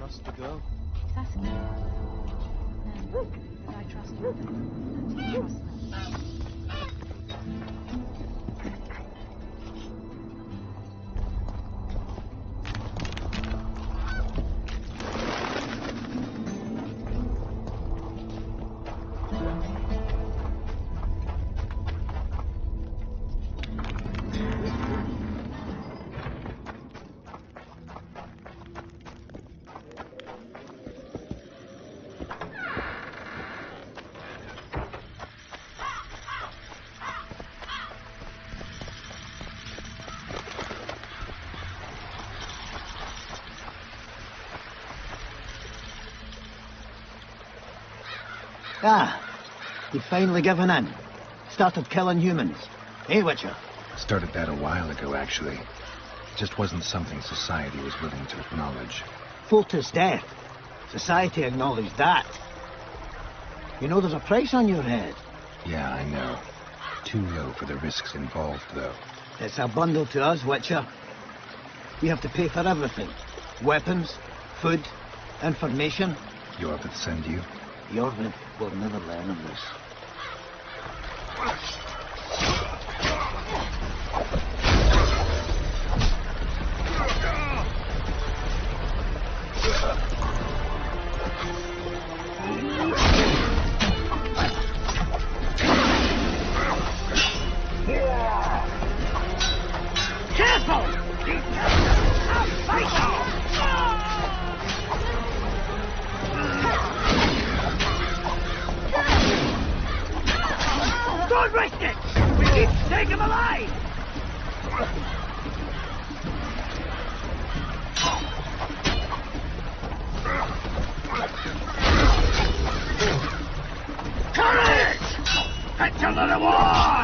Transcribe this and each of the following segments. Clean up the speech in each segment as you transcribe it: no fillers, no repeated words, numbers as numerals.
trust the girl? That's good. No, but I trust you. Trust me. Ah, you've finally given in. Started killing humans. Hey, Witcher? Started that a while ago, actually. It just wasn't something society was willing to acknowledge. Folter's death. Society acknowledged that. You know there's a price on your head. Yeah, I know. Too low for the risks involved, though. It's a bundle to us, Witcher. We have to pay for everything. Weapons, food, information. Iorveth send you? Iorveth will never learn of this. Don't risk it! We need to take him alive! Courage! Fetch a little more!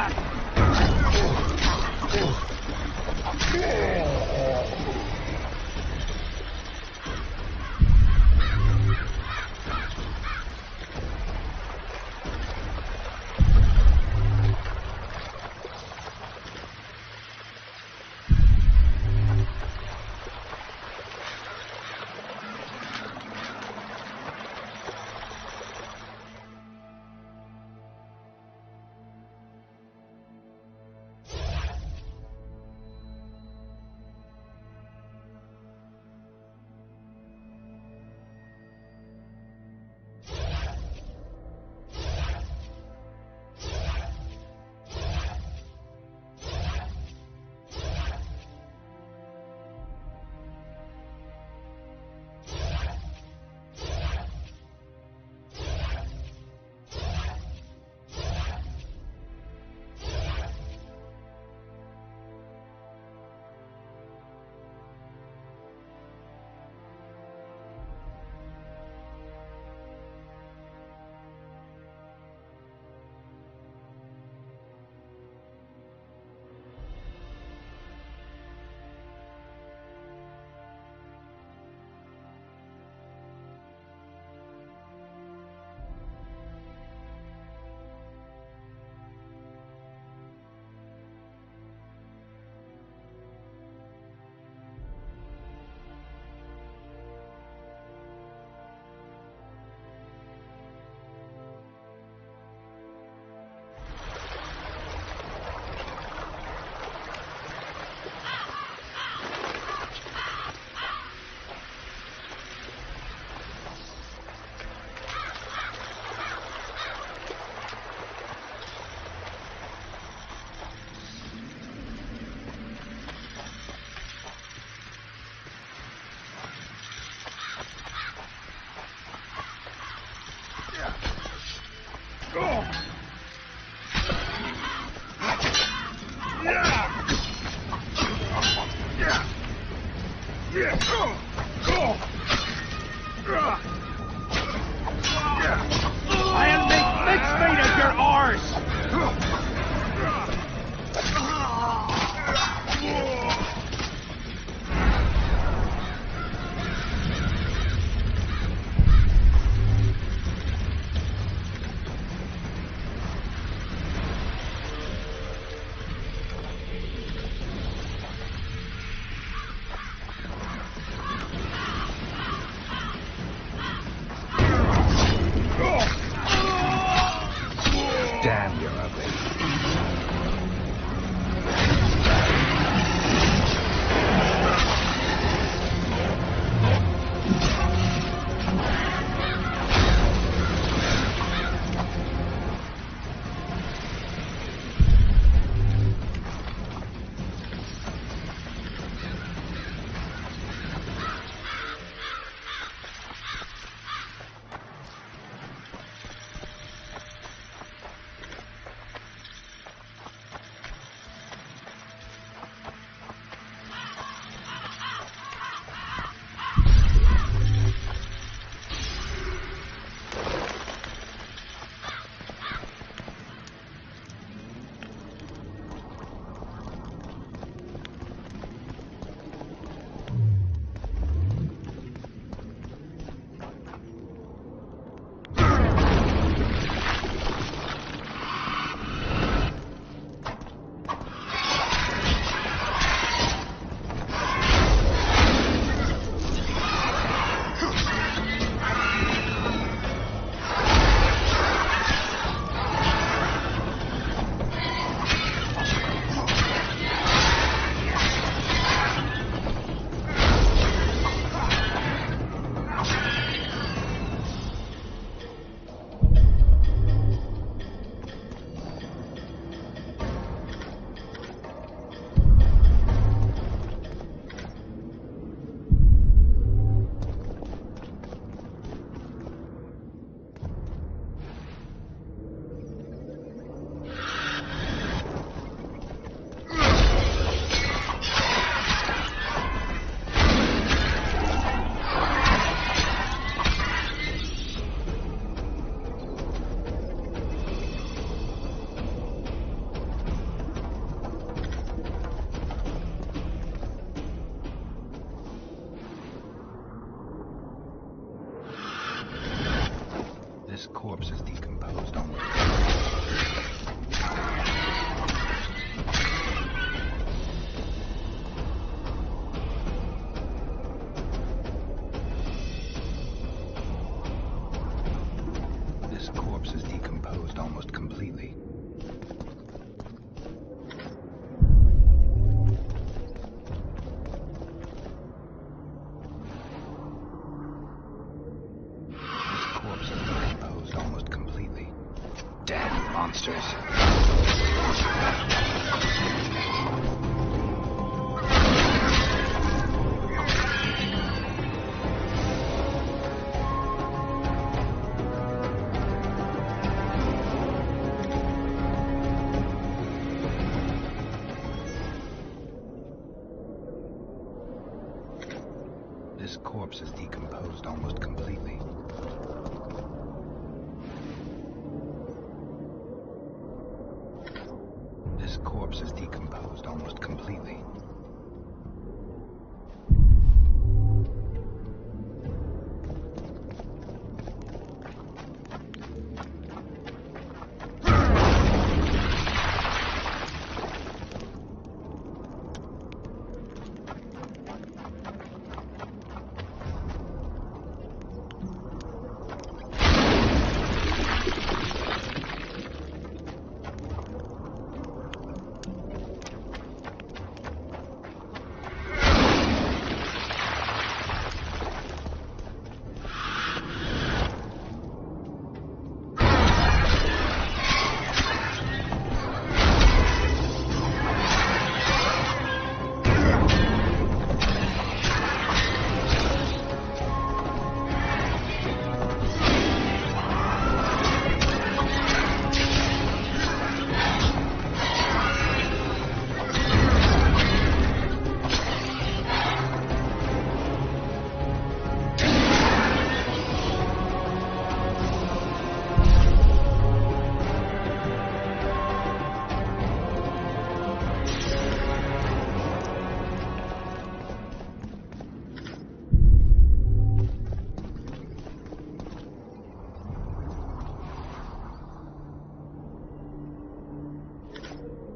This corpse is decomposed almost. This corpse is decomposed almost completely. Damn monsters. This corpse is decomposed almost completely. This corpse is decomposed almost completely.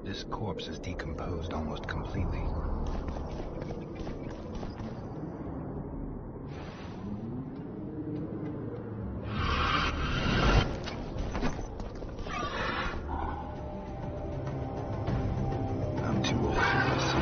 This corpse is decomposed almost completely. I'm too old for this.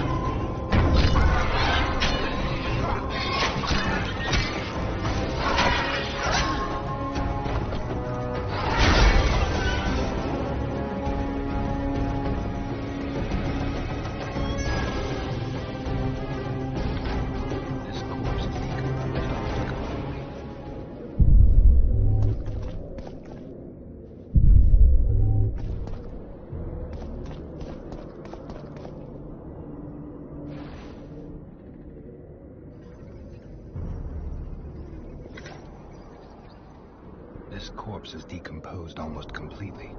This corpse is decomposed almost completely.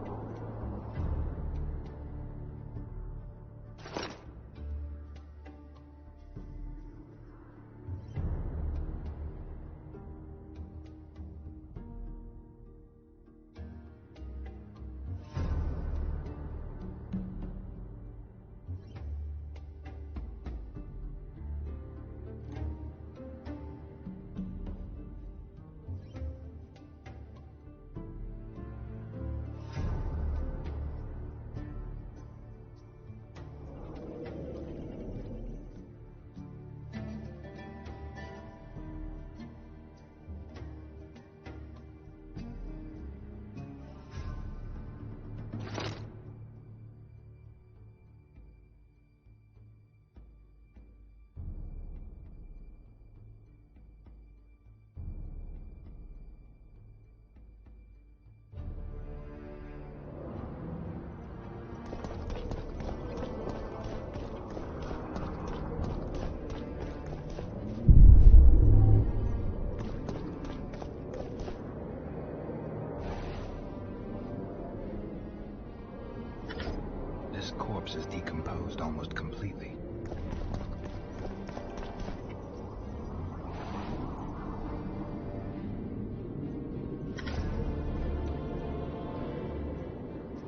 This corpse is decomposed almost completely.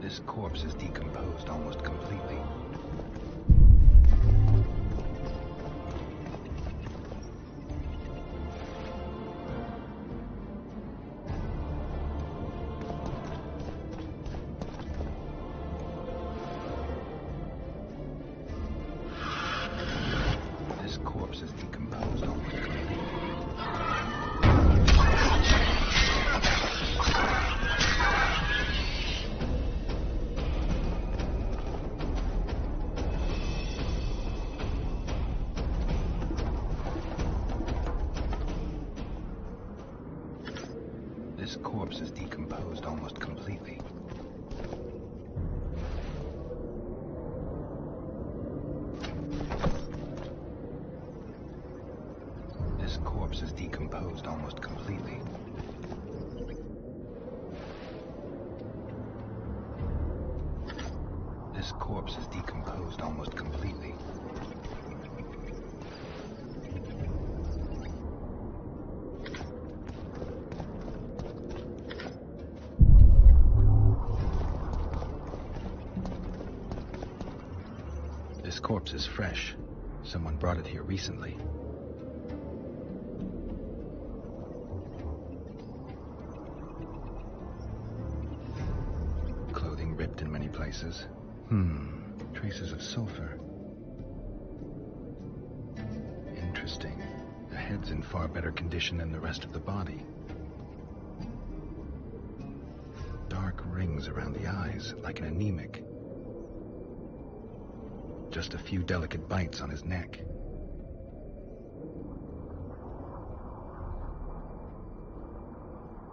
This corpse is decomposed almost completely. This corpse is decomposed almost completely. This corpse is decomposed almost completely. This corpse is decomposed almost completely. This corpse is decomposed almost completely. This corpse is fresh. Someone brought it here recently. Clothing ripped in many places. Traces of sulfur. Interesting. The head's in far better condition than the rest of the body. Dark rings around the eyes, like an anemic. Just a few delicate bites on his neck.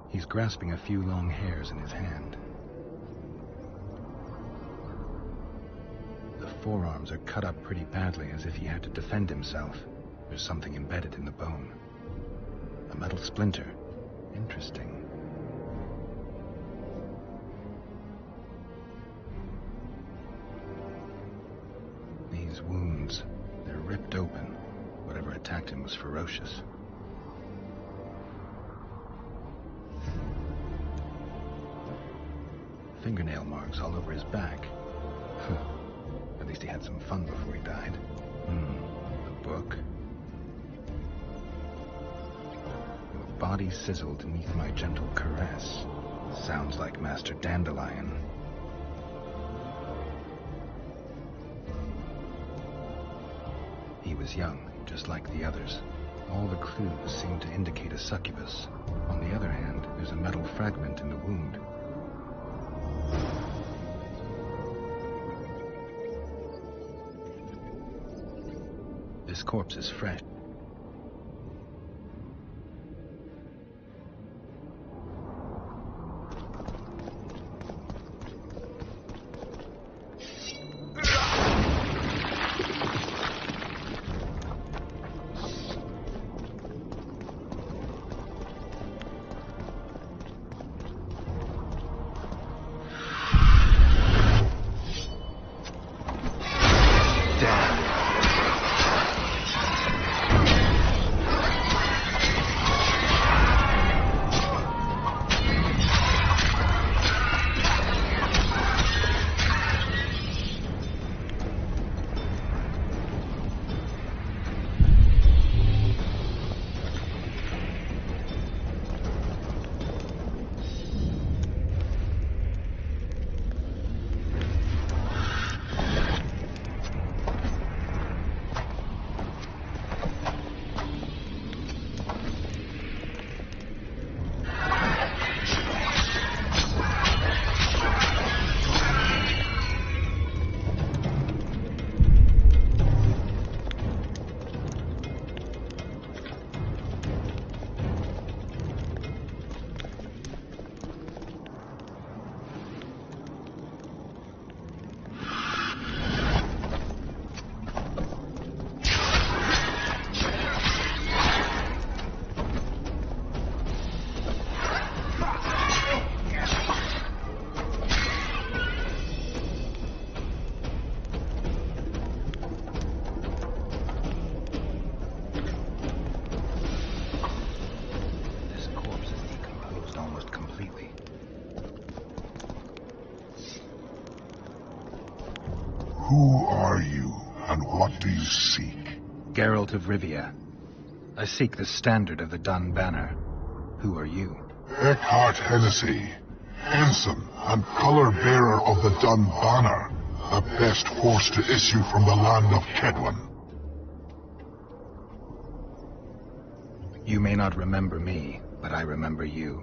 He's grasping a few long hairs in his hand. The forearms are cut up pretty badly, as if he had to defend himself. There's something embedded in the bone. A metal splinter. Interesting. These wounds, they're ripped open. Whatever attacked him was ferocious. Fingernail marks all over his back. At least he had some fun before he died. A book. Your body sizzled beneath my gentle caress. Sounds like Master Dandelion. He was young, just like the others. All the clues seem to indicate a succubus. On the other hand, there's a metal fragment in the wound. This corpse is fresh. Who are you, and what do you seek? Geralt of Rivia. I seek the standard of the Dun Banner. Who are you? Eckhart Hennessy, ensign and color-bearer of the Dun Banner, the best horse to issue from the land of Kedwin. You may not remember me, but I remember you.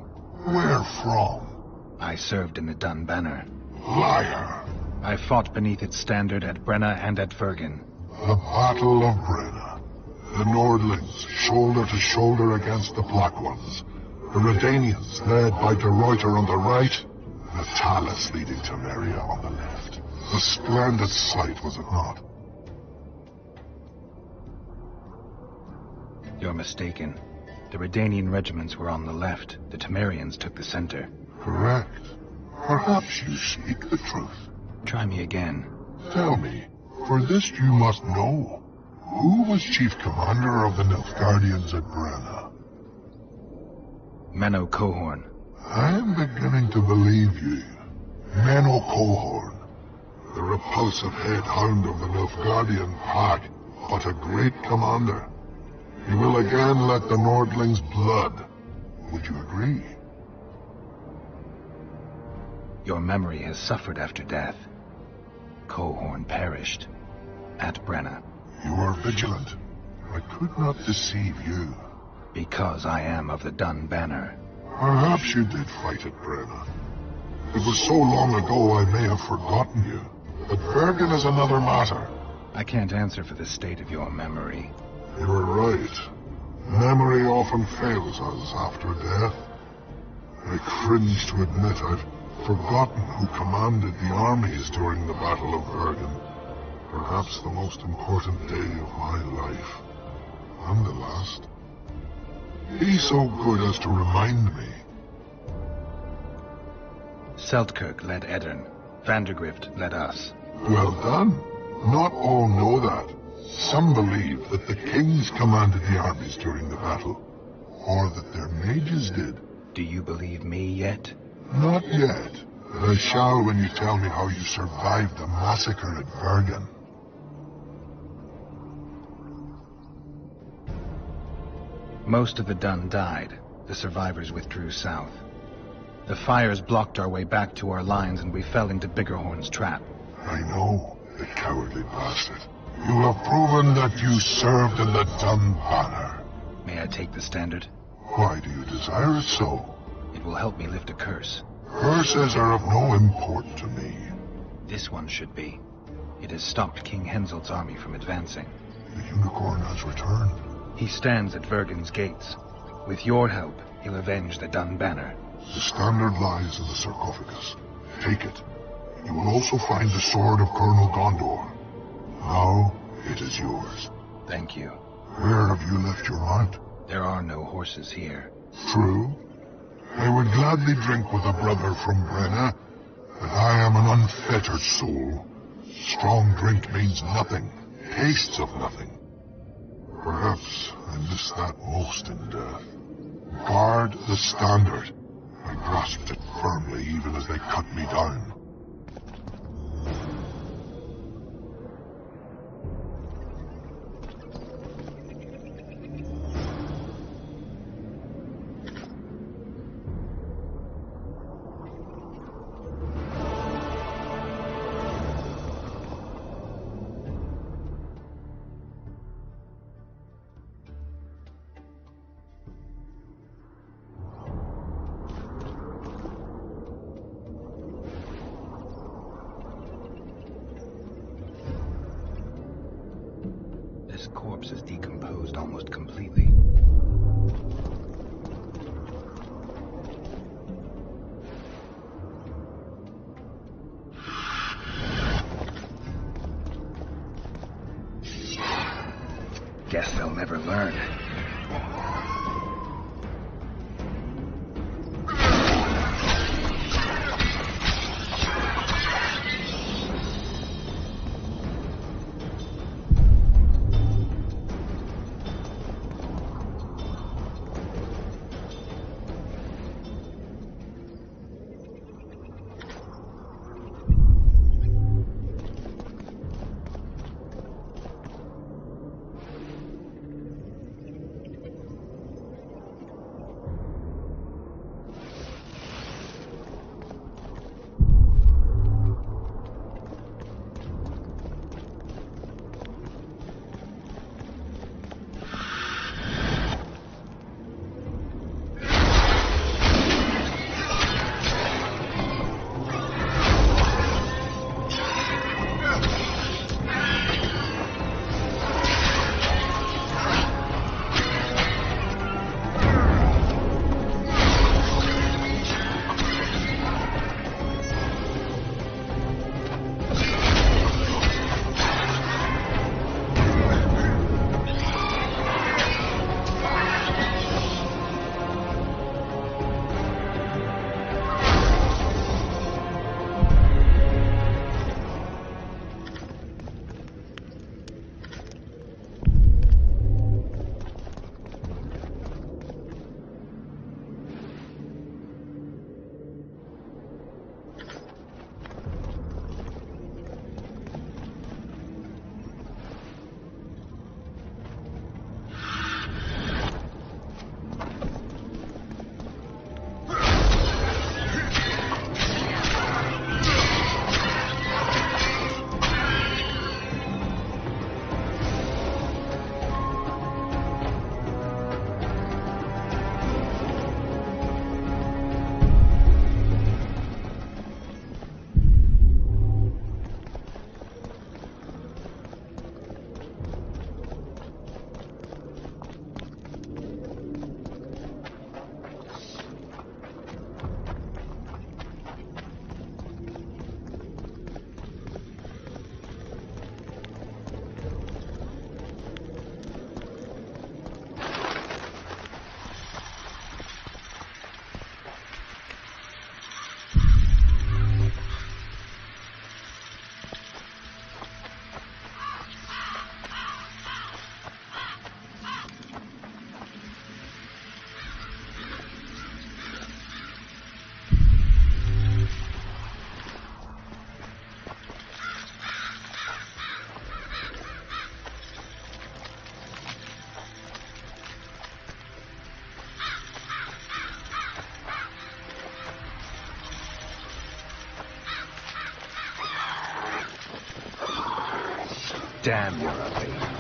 Where from? I served in the Dun Banner. Liar. I fought beneath its standard at Brenna and at Vergen. The Battle of Brenna. The Nordlings, shoulder to shoulder against the Black Ones. The Redanians, led by De Ruyter on the right. The Talus leading Temeria on the left. A splendid sight, was it not? You're mistaken. The Redanian regiments were on the left. The Temerians took the center. Correct. Perhaps you speak the truth. Try me again. Tell me, for this you must know. Who was chief commander of the Nilfgaardians at Brenna? Menno Cohorn. I am beginning to believe you. Menno Cohorn, the repulsive head hound of the Nilfgaardian pack, but a great commander. He will again let the Nordlings' blood. Would you agree? Your memory has suffered after death. Cohorn perished. At Brenna. You were vigilant. I could not deceive you. Because I am of the Dun Banner. Perhaps you did fight at Brenna. It was so long ago I may have forgotten you. But Vergen is another matter. I can't answer for the state of your memory. You are right. Memory often fails us after death. I cringe to admit I've forgotten who commanded the armies during the Battle of Vergen. Perhaps the most important day of my life. And the last. Be so good as to remind me. Seltkirk led Eddern. Vandergrift led us. Well done. Not all know that. Some believe that the kings commanded the armies during the battle, or that their mages did. Do you believe me yet? Not yet, but I shall when you tell me how you survived the massacre at Vergen. Most of the Dun died. The survivors withdrew south. The fires blocked our way back to our lines and we fell into Biggerhorn's trap. I know, the cowardly bastard. You have proven that you served in the Dun Banner. May I take the standard? Why do you desire it so? It will help me lift a curse. Curses are of no import to me. This one should be. It has stopped King Henselt's army from advancing. The unicorn has returned. He stands at Vergen's gates. With your help, he'll avenge the Dun Banner. The standard lies in the sarcophagus. Take it. You will also find the sword of Colonel Gondor. Now, it is yours. Thank you. Where have you left your mount? There are no horses here. True. I would gladly drink with a brother from Brenna, but I am an unfettered soul. Strong drink means nothing, tastes of nothing. Perhaps I miss that most in death. Guard the standard. I grasped it firmly even as they cut me down. This corpse is decomposed almost completely. Guess they'll never learn. Damn Iorveth.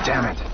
Damn it.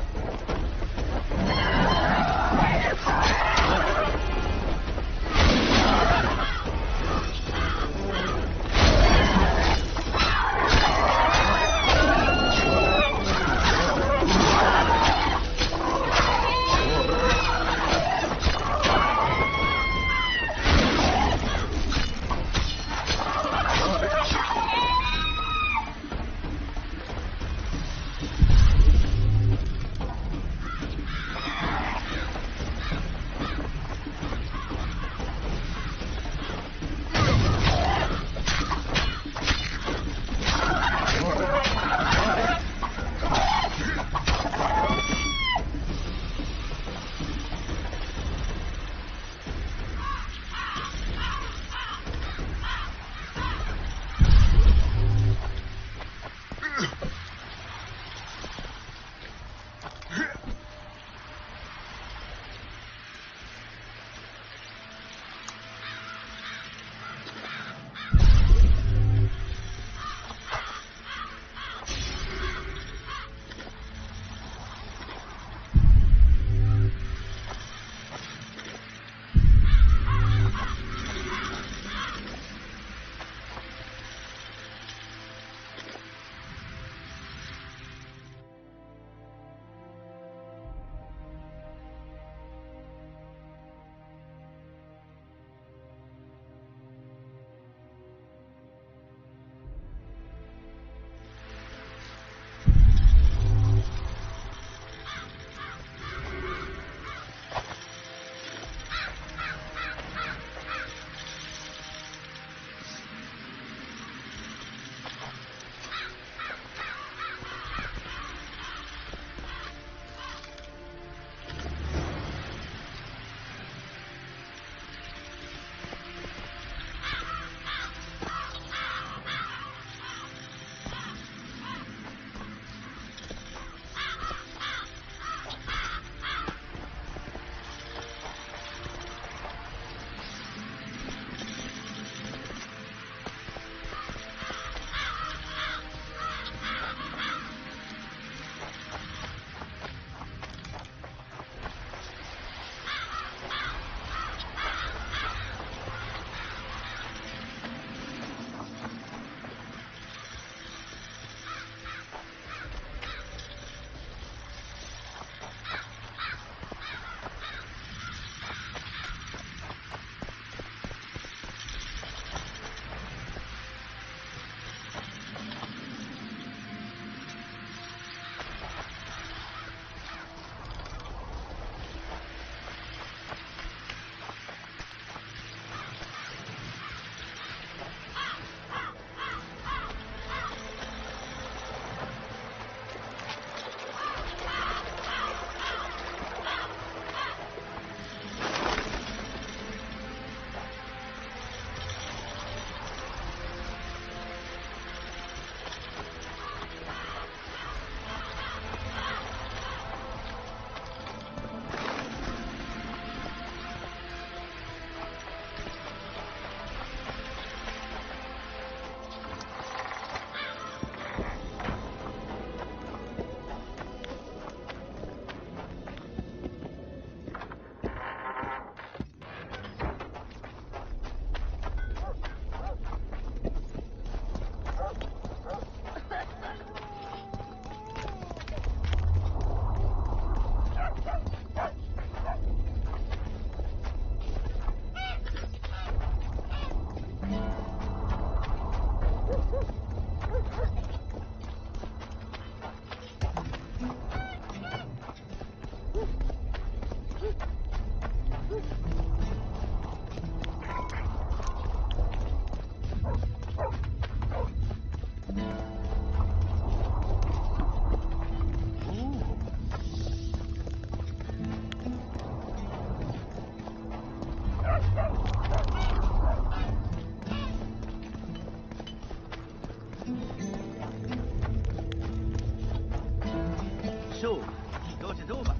So, she got it over.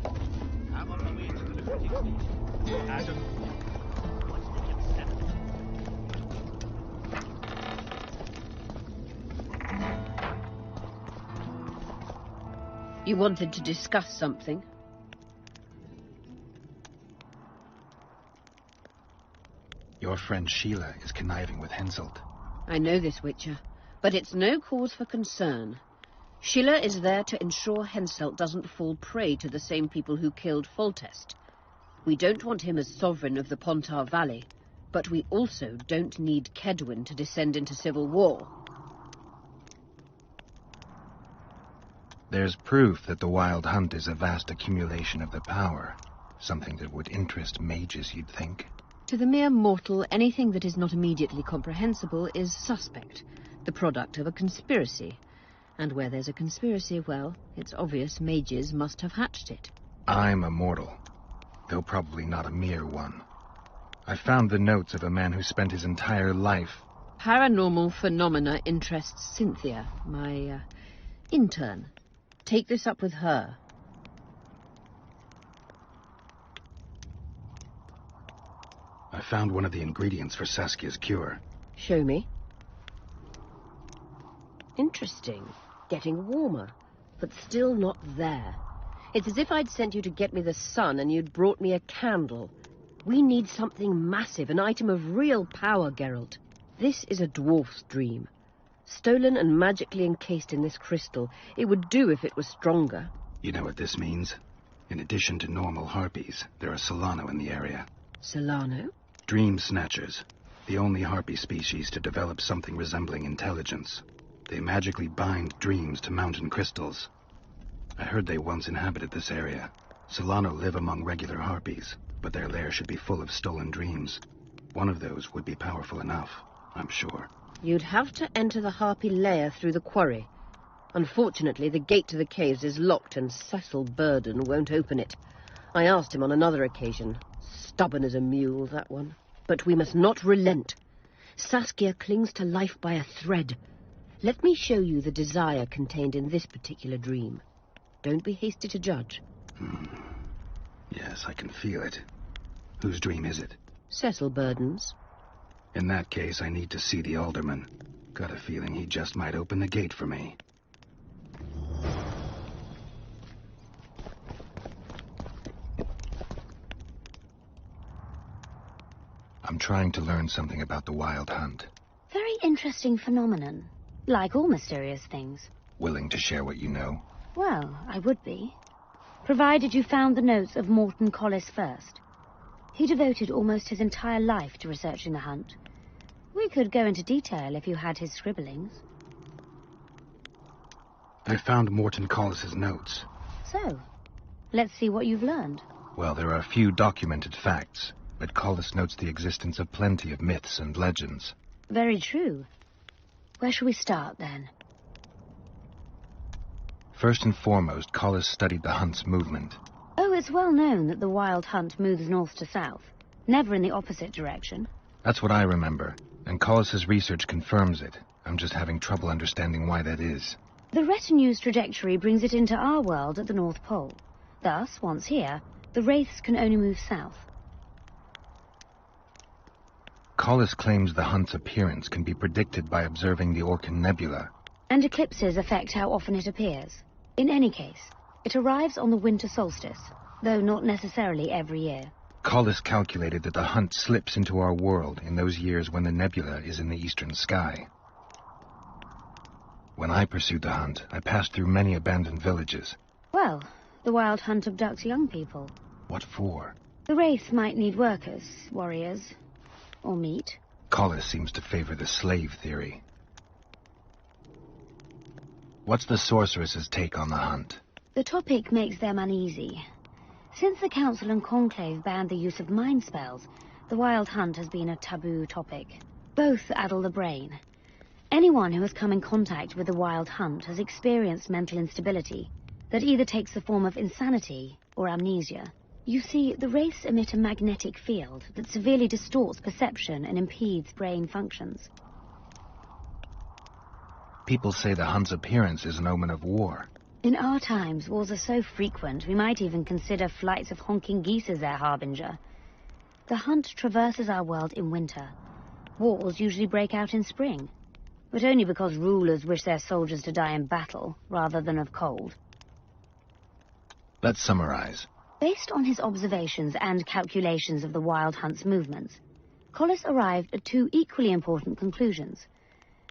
I'm on my way to the recruiting station. Adam, what's the consent? You wanted to discuss something? Your friend Sheila is conniving with Henselt. I know this, Witcher, but it's no cause for concern. Sheila is there to ensure Henselt doesn't fall prey to the same people who killed Foltest. We don't want him as sovereign of the Pontar Valley, but we also don't need Kedwin to descend into civil war. There's proof that the Wild Hunt is a vast accumulation of the power. Something that would interest mages, you'd think. To the mere mortal, anything that is not immediately comprehensible is suspect, the product of a conspiracy. And where there's a conspiracy, well, it's obvious mages must have hatched it. I'm a mortal, though probably not a mere one. I found the notes of a man who spent his entire life... Paranormal phenomena interests Cynthia, my intern. Take this up with her. I found one of the ingredients for Saskia's cure. Show me. Interesting. Getting warmer, but still not there. It's as if I'd sent you to get me the sun and you'd brought me a candle. We need something massive, an item of real power, Geralt. This is a dwarf's dream. Stolen and magically encased in this crystal. It would do if it was stronger. You know what this means? In addition to normal harpies, there are Solano in the area. Solano? Dream snatchers. The only harpy species to develop something resembling intelligence. They magically bind dreams to mountain crystals. I heard they once inhabited this area. Solano live among regular harpies, but their lair should be full of stolen dreams. One of those would be powerful enough, I'm sure. You'd have to enter the harpy lair through the quarry. Unfortunately, the gate to the caves is locked and Cecil Burden won't open it. I asked him on another occasion. Stubborn as a mule, that one. But we must not relent. Saskia clings to life by a thread. Let me show you the desire contained in this particular dream. Don't be hasty to judge. Yes, I can feel it. Whose dream is it? Cecil Burden's. In that case, I need to see the alderman. Got a feeling he just might open the gate for me. I'm trying to learn something about the Wild Hunt. Very interesting phenomenon. Like all mysterious things. Willing to share what you know? Well, I would be. Provided you found the notes of Morton Collis first. He devoted almost his entire life to researching the hunt. We could go into detail if you had his scribblings. I found Morton Collis's notes. So, let's see what you've learned. Well, there are a few documented facts, but Collis notes the existence of plenty of myths and legends. Very true. Where shall we start, then? First and foremost, Collis studied the hunt's movement. Oh, it's well known that the Wild Hunt moves north to south, never in the opposite direction. That's what I remember, and Collis's research confirms it. I'm just having trouble understanding why that is. The retinue's trajectory brings it into our world at the North Pole. Thus, once here, the wraiths can only move south. Collis claims the hunt's appearance can be predicted by observing the Orcan Nebula. And eclipses affect how often it appears. In any case, it arrives on the winter solstice, though not necessarily every year. Collis calculated that the hunt slips into our world in those years when the nebula is in the eastern sky. When I pursued the hunt, I passed through many abandoned villages. Well, the Wild Hunt abducts young people. What for? The wraiths might need workers, warriors, or meat. Collis seems to favor the slave theory. What's the sorceress's take on the hunt? The topic makes them uneasy. Since the Council and Conclave banned the use of mind spells, the wild hunt has been a taboo topic. Both addle the brain. Anyone who has come in contact with the wild hunt has experienced mental instability that either takes the form of insanity or amnesia. You see, the wraiths emit a magnetic field that severely distorts perception and impedes brain functions. People say the hunt's appearance is an omen of war. In our times, wars are so frequent, we might even consider flights of honking geese as their harbinger. The hunt traverses our world in winter. Wars usually break out in spring, but only because rulers wish their soldiers to die in battle rather than of cold. Let's summarize. Based on his observations and calculations of the wild hunt's movements, Collis arrived at two equally important conclusions.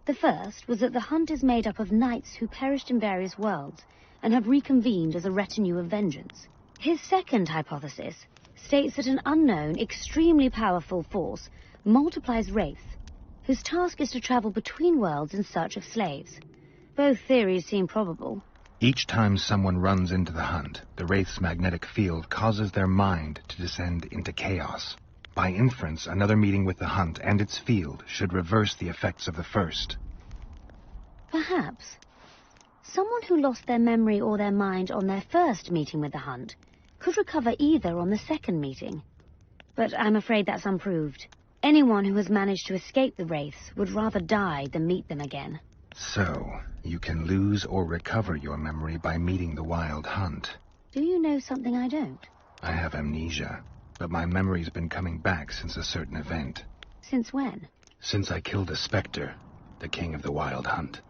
The first was that the hunt is made up of knights who perished in various worlds and have reconvened as a retinue of vengeance. His second hypothesis states that an unknown, extremely powerful force multiplies wraiths, whose task is to travel between worlds in search of slaves. Both theories seem probable. Each time someone runs into the hunt, the wraith's magnetic field causes their mind to descend into chaos. By inference, another meeting with the hunt and its field should reverse the effects of the first. Perhaps. Someone who lost their memory or their mind on their first meeting with the hunt could recover either on the second meeting. But I'm afraid that's unproved. Anyone who has managed to escape the wraiths would rather die than meet them again. So, you can lose or recover your memory by meeting the wild hunt. Do you know something I don't? I have amnesia, but my memory's been coming back since a certain event. Since when? Since I killed a specter, the king of the wild hunt.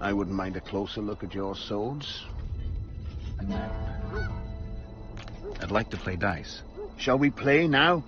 I wouldn't mind a closer look at your swords. I'd like to play dice. Shall we play now?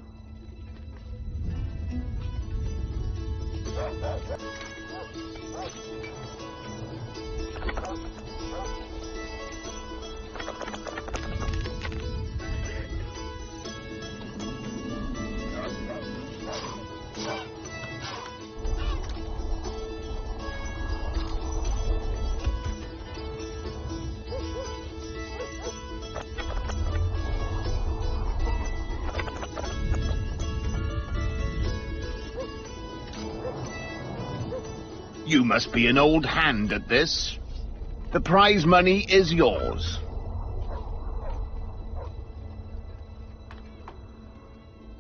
You must be an old hand at this. The prize money is yours.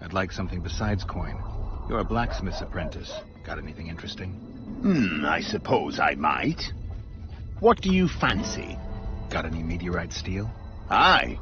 I'd like something besides coin. You're a blacksmith's apprentice. Got anything interesting? I suppose I might. What do you fancy? Got any meteorite steel? Aye.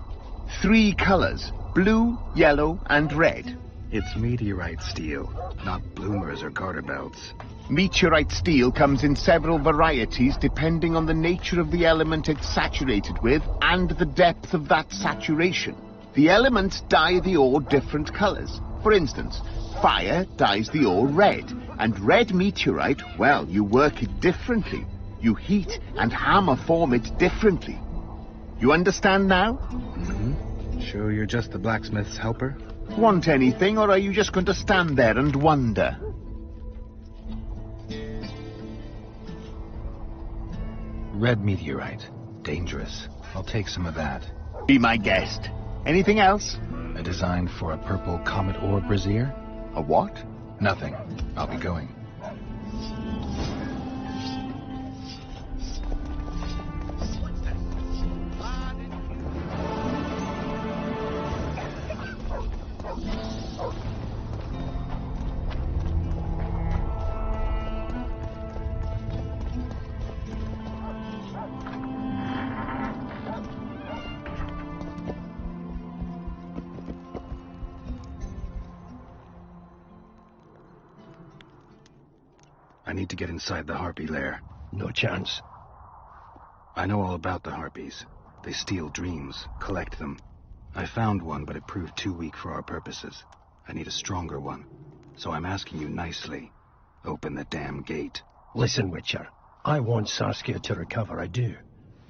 3 colors, blue, yellow, and red. It's meteorite steel, not bloomers or garter belts. Meteorite steel comes in several varieties depending on the nature of the element it's saturated with and the depth of that saturation. The elements dye the ore different colors. For instance, fire dyes the ore red, and red meteorite, well, you work it differently. You heat and hammer form it differently. You understand now? Sure you're just the blacksmith's helper? Want anything, or are you just going to stand there and wonder? Red meteorite. Dangerous. I'll take some of that. Be my guest. Anything else? A design for a purple comet ore brazier? A what? Nothing. I'll be going. I need to get inside the harpy lair. No chance. I know all about the harpies. They steal dreams, collect them. I found one, but it proved too weak for our purposes. I need a stronger one. So I'm asking you nicely. Open the damn gate. Listen, Witcher. I want Saskia to recover, I do.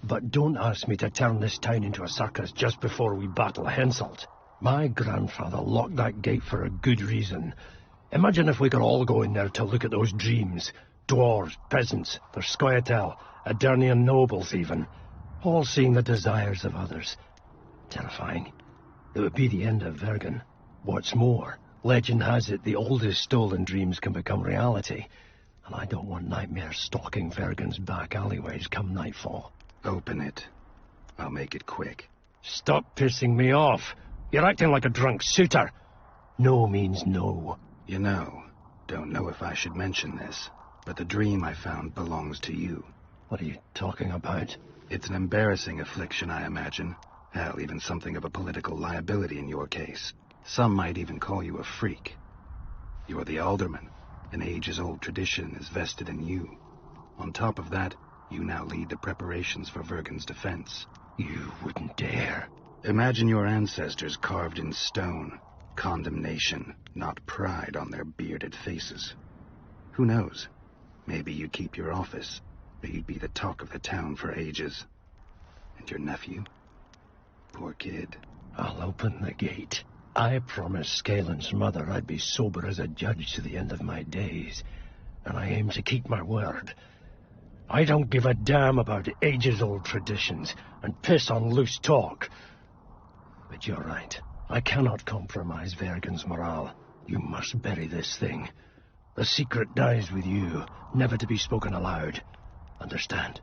But don't ask me to turn this town into a circus just before we battle Henselt. My grandfather locked that gate for a good reason. Imagine if we could all go in there to look at those dreams. Dwarves, peasants, their scoia'tael, Adernian nobles even. All seeing the desires of others. Terrifying. It would be the end of Vergen. What's more, legend has it the oldest stolen dreams can become reality. And I don't want nightmares stalking Vergen's back alleyways come nightfall. Open it. I'll make it quick. Stop pissing me off. You're acting like a drunk suitor. No means no. You know, don't know if I should mention this, but the dream I found belongs to you. What are you talking about? It's an embarrassing affliction, I imagine. Hell, even something of a political liability in your case. Some might even call you a freak. You're the alderman. An ages-old tradition is vested in you. On top of that, you now lead the preparations for Vergen's defense. You wouldn't dare. Imagine your ancestors carved in stone. Condemnation, not pride on their bearded faces. Who knows? Maybe you'd keep your office, but you'd be the talk of the town for ages. And your nephew? Poor kid. I'll open the gate. I promised Scalen's mother I'd be sober as a judge to the end of my days, and I aim to keep my word. I don't give a damn about ages-old traditions and piss on loose talk. But you're right. I cannot compromise Vergen's morale. You must bury this thing. The secret dies with you, never to be spoken aloud. Understand?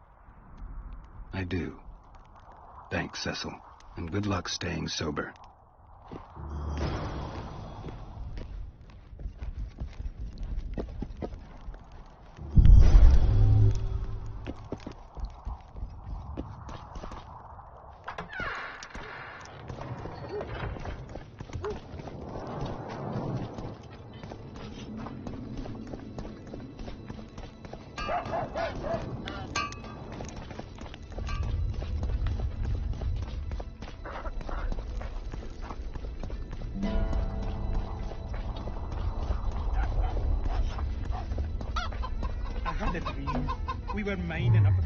I do. Thanks, Cecil, and good luck staying sober. I had a dream. We were mining up a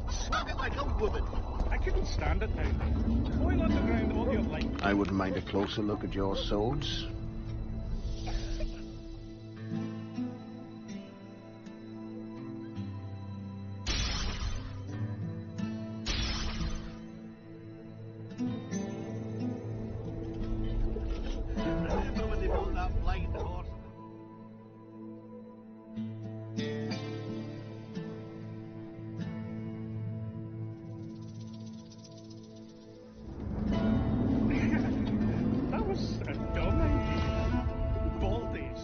Swing it like a woman. I couldn't stand it down there. Toil underground all your life. I wouldn't mind a closer look at your swords. Remember when they built that blind horse? That was a dumb idea. Baldies.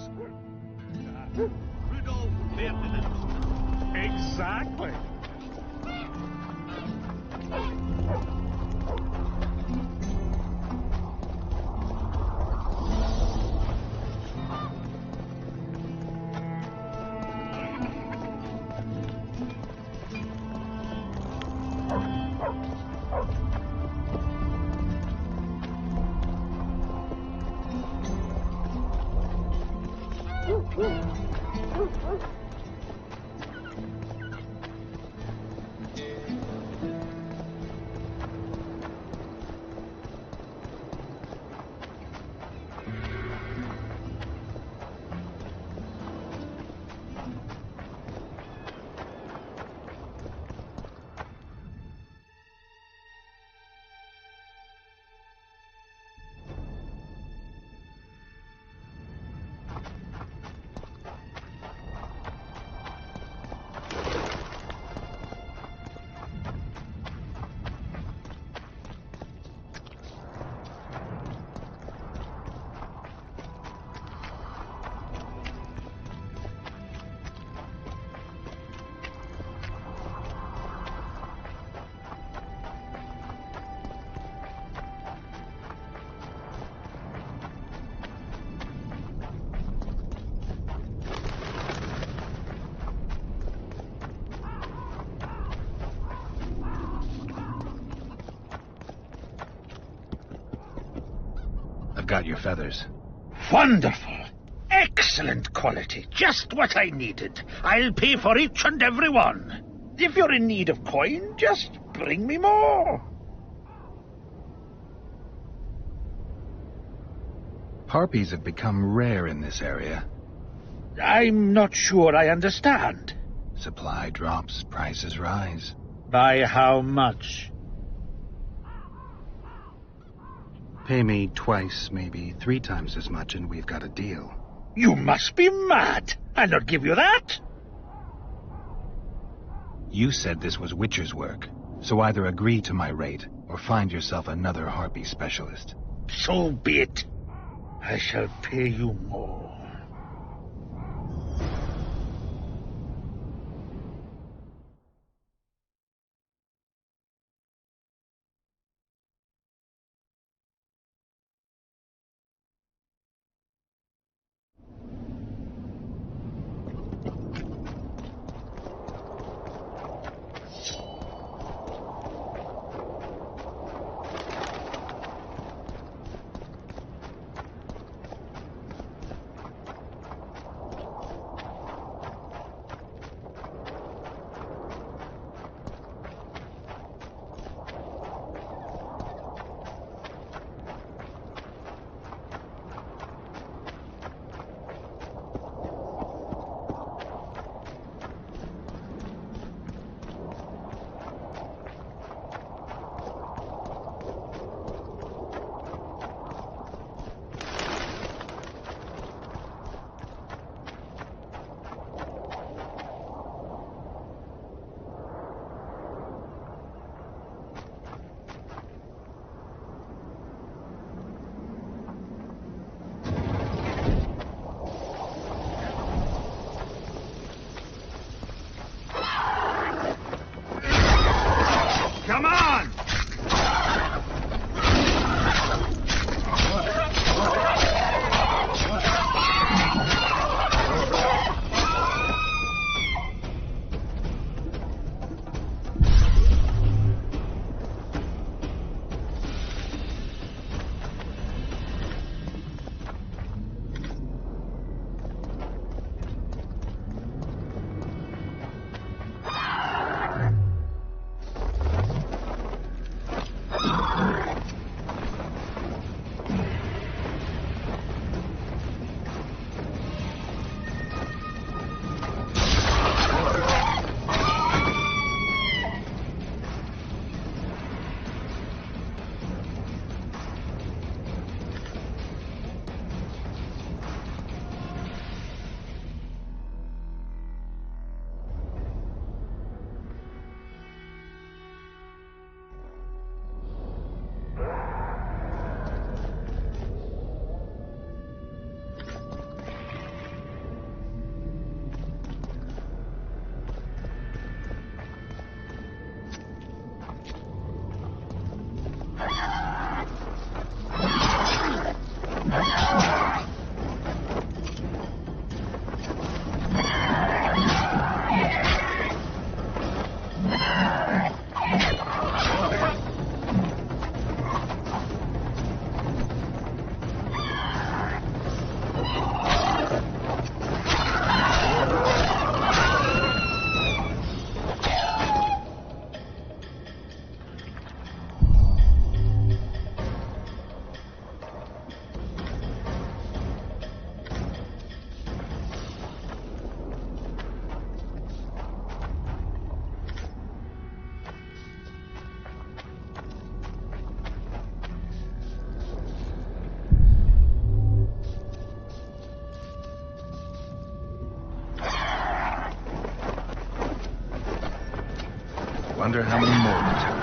Rudolph Ferdinand. Exactly. I've got your feathers. Wonderful. Excellent quality. Just what I needed. I'll pay for each and every one. If you're in need of coin, just bring me more. Harpies have become rare in this area. I'm not sure I understand. Supply drops, prices rise. By how much? Pay me twice, maybe 3 times as much, and we've got a deal. You must be mad. I'll not give you that. You said this was Witcher's work, so either agree to my rate or find yourself another harpy specialist. So be it. I shall pay you more. Come on! Wonder how many more we took.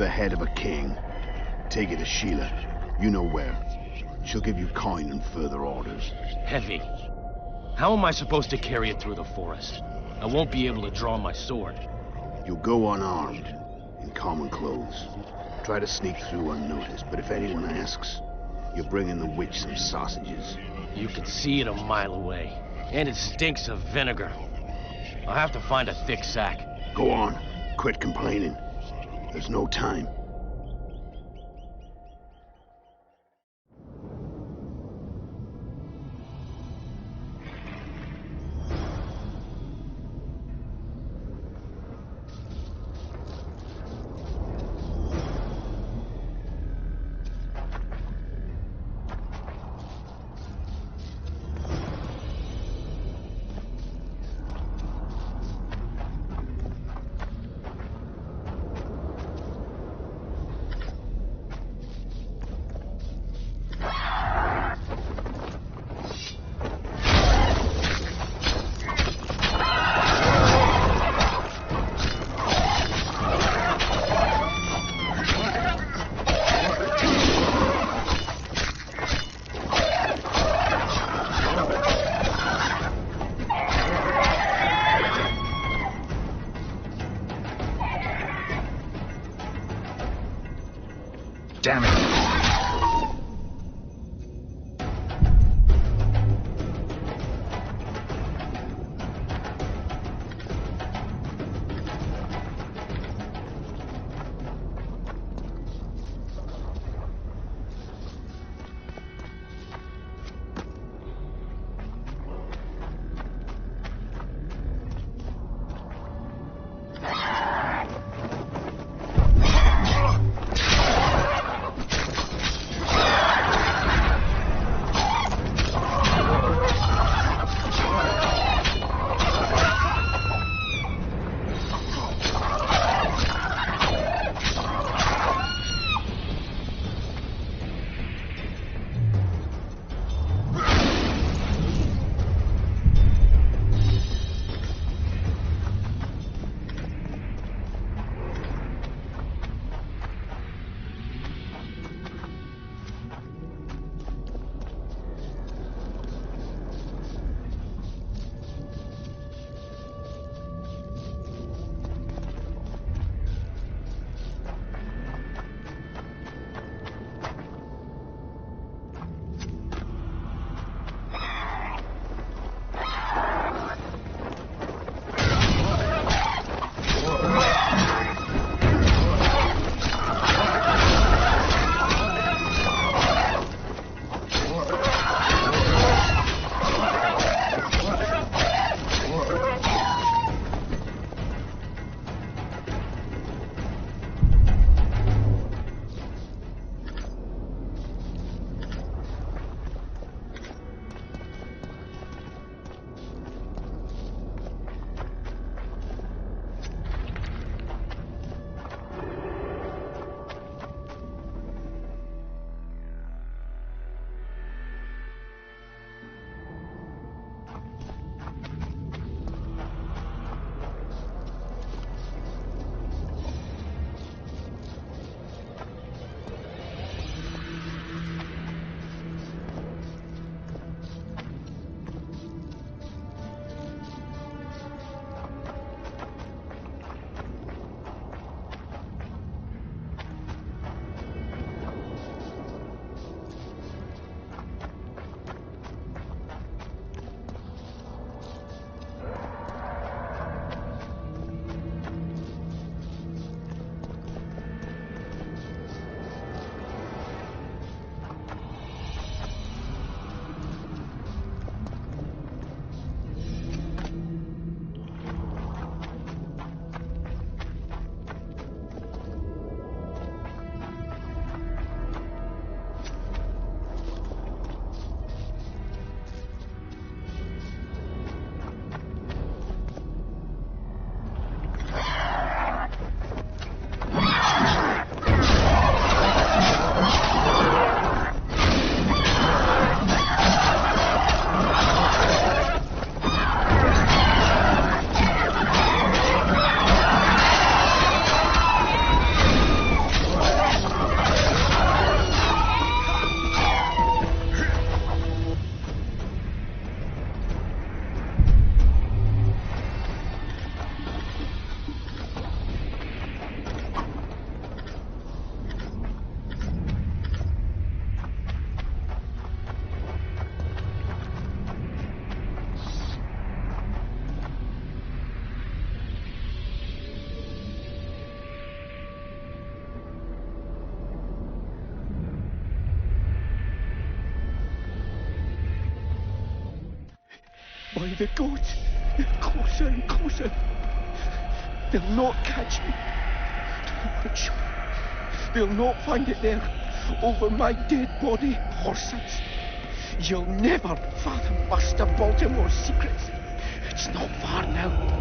the head of a king. Take it to Sheila. You know where. She'll give you coin and further orders. Heavy. How am I supposed to carry it through the forest? I won't be able to draw my sword. You'll go unarmed, in common clothes. Try to sneak through unnoticed, but if anyone asks, you'll bring in the witch some sausages. You can see it a mile away, and it stinks of vinegar. I'll have to find a thick sack. Go on. Quit complaining. There's no time. Damn it! By the gods, they're closer and closer. They'll not catch me. To the workshop. They'll not find it there, over my dead body, horses. You'll never fathom Master Baltimore's secrets. It's not far now.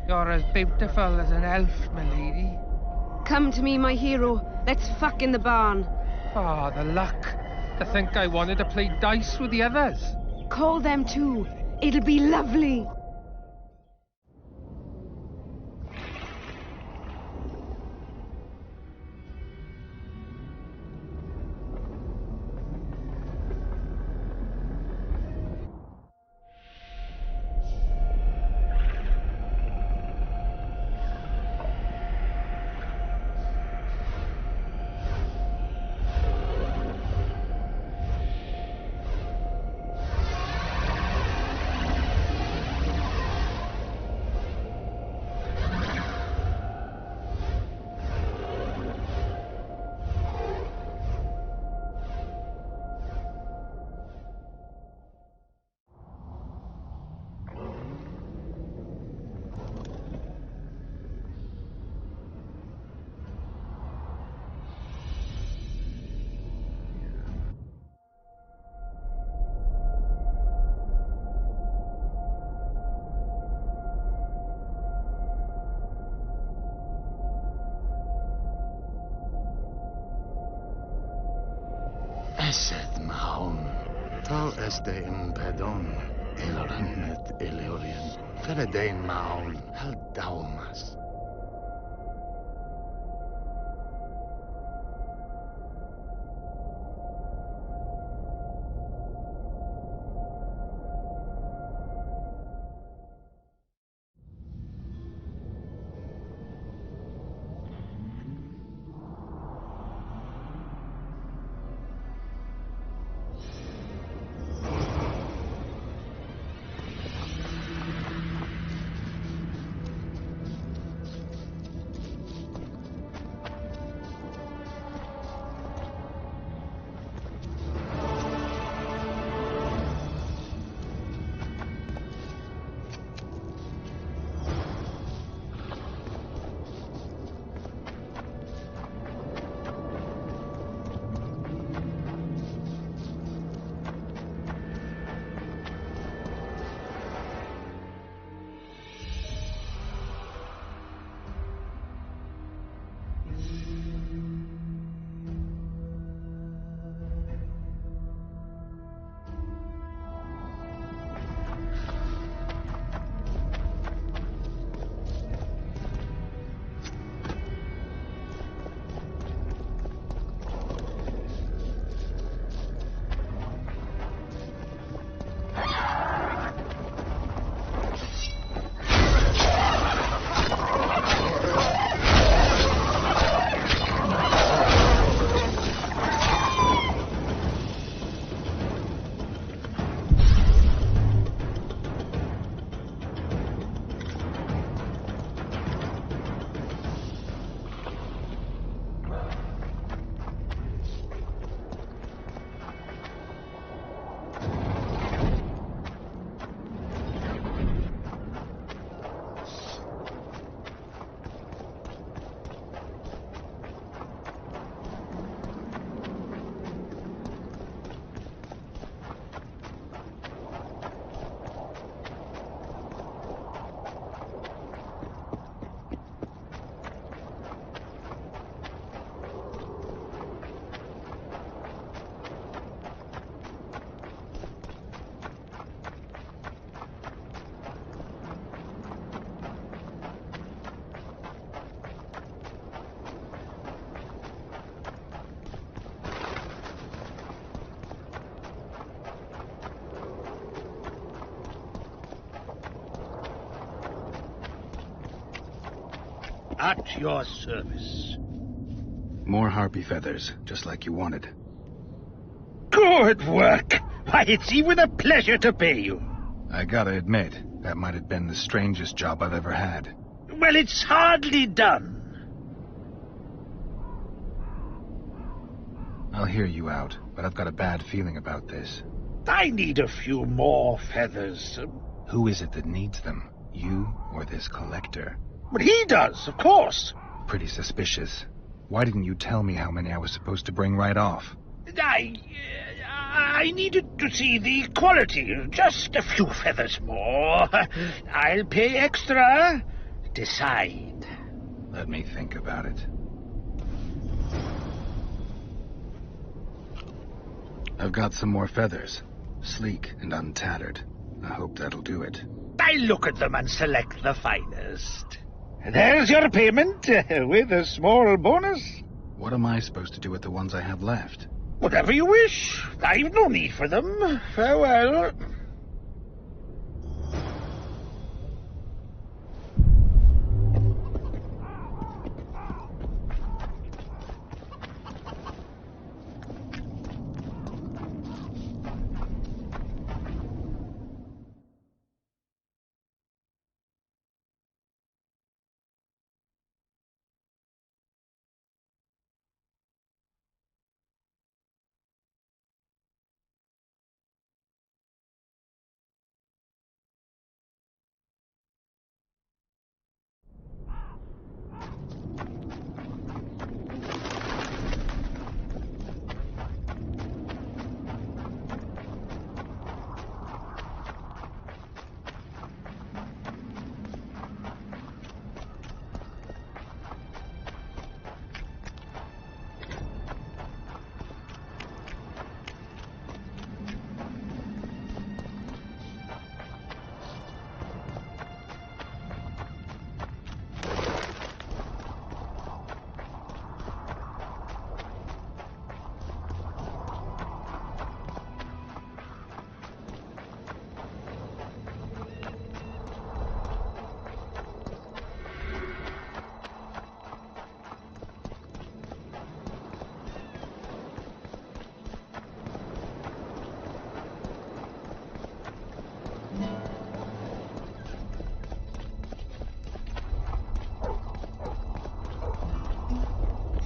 You're as beautiful as an elf, milady. Come to me, my hero. Let's fuck in the barn. Ah, the luck. To think I wanted to play dice with the others. Call them too. It'll be lovely. Esed Mahon, tal este impedon, elornet eleorien, feredein Mahon, hel daumas. At your service. More harpy feathers, just like you wanted. Good work! Why, it's even a pleasure to pay you. I gotta admit, that might have been the strangest job I've ever had. Well, it's hardly done. I'll hear you out, but I've got a bad feeling about this. I need a few more feathers. Who is it that needs them? You or this collector? But he does, of course. Pretty suspicious. Why didn't you tell me how many I was supposed to bring right off? I needed to see the quality. Just a few feathers more. I'll pay extra. Decide. Let me think about it. I've got some more feathers. Sleek and untattered. I hope that'll do it. I look at them and select the finest. There's your payment, with a small bonus. What am I supposed to do with the ones I have left? Whatever you wish. I've no need for them. Farewell.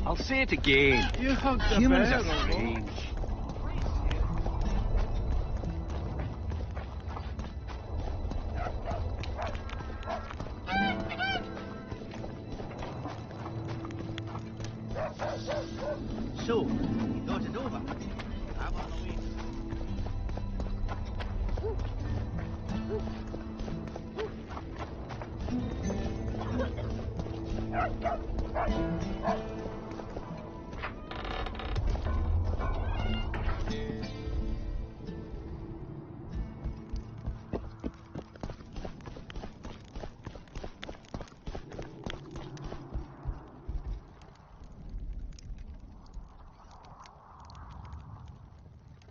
I'll say it again. You hugged the Humans bear, are strange. So, you got it over. I'm on the way.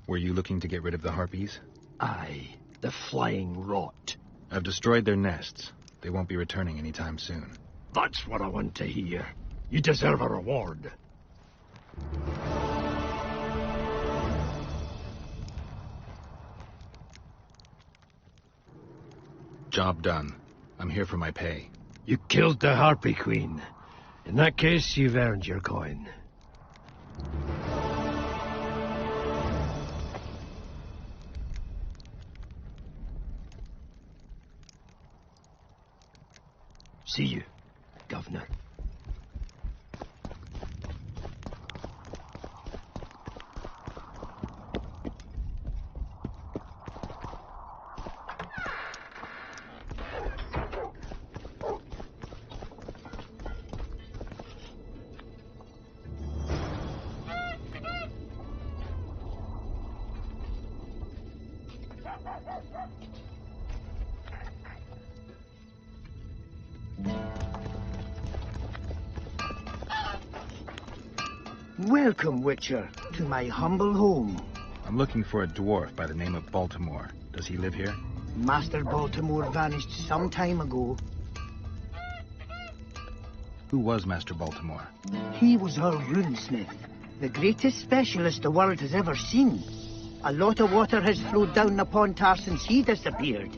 Were you looking to get rid of the harpies? Aye, the flying rot. I've destroyed their nests. They won't be returning anytime soon. That's what I want to hear. You deserve a reward. Job done. I'm here for my pay. You killed the Harpy Queen. In that case, you've earned your coin. See you, Governor. Welcome, Witcher, to my humble home. I'm looking for a dwarf by the name of Baltimore. Does he live here? Master Baltimore vanished some time ago. Who was Master Baltimore? He was our runesmith, the greatest specialist the world has ever seen. A lot of water has flowed down upon Tar since he disappeared.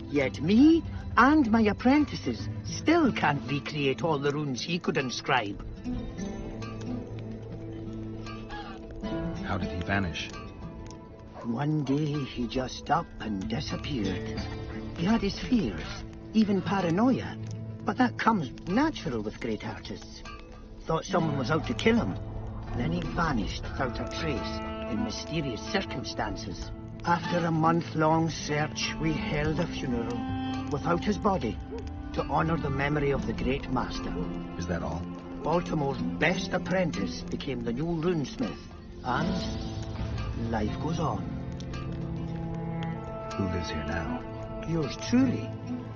Yet me and my apprentices still can't recreate all the runes he could inscribe. How did he vanish? One day he just up and disappeared. He had his fears, even paranoia, but that comes natural with great artists. Thought someone was out to kill him. Then he vanished without a trace in mysterious circumstances. After a month-long search, we held a funeral without his body to honor the memory of the great master. Is that all? Baltimore's best apprentice became the new runesmith, and life goes on. Who lives here now? Yours truly.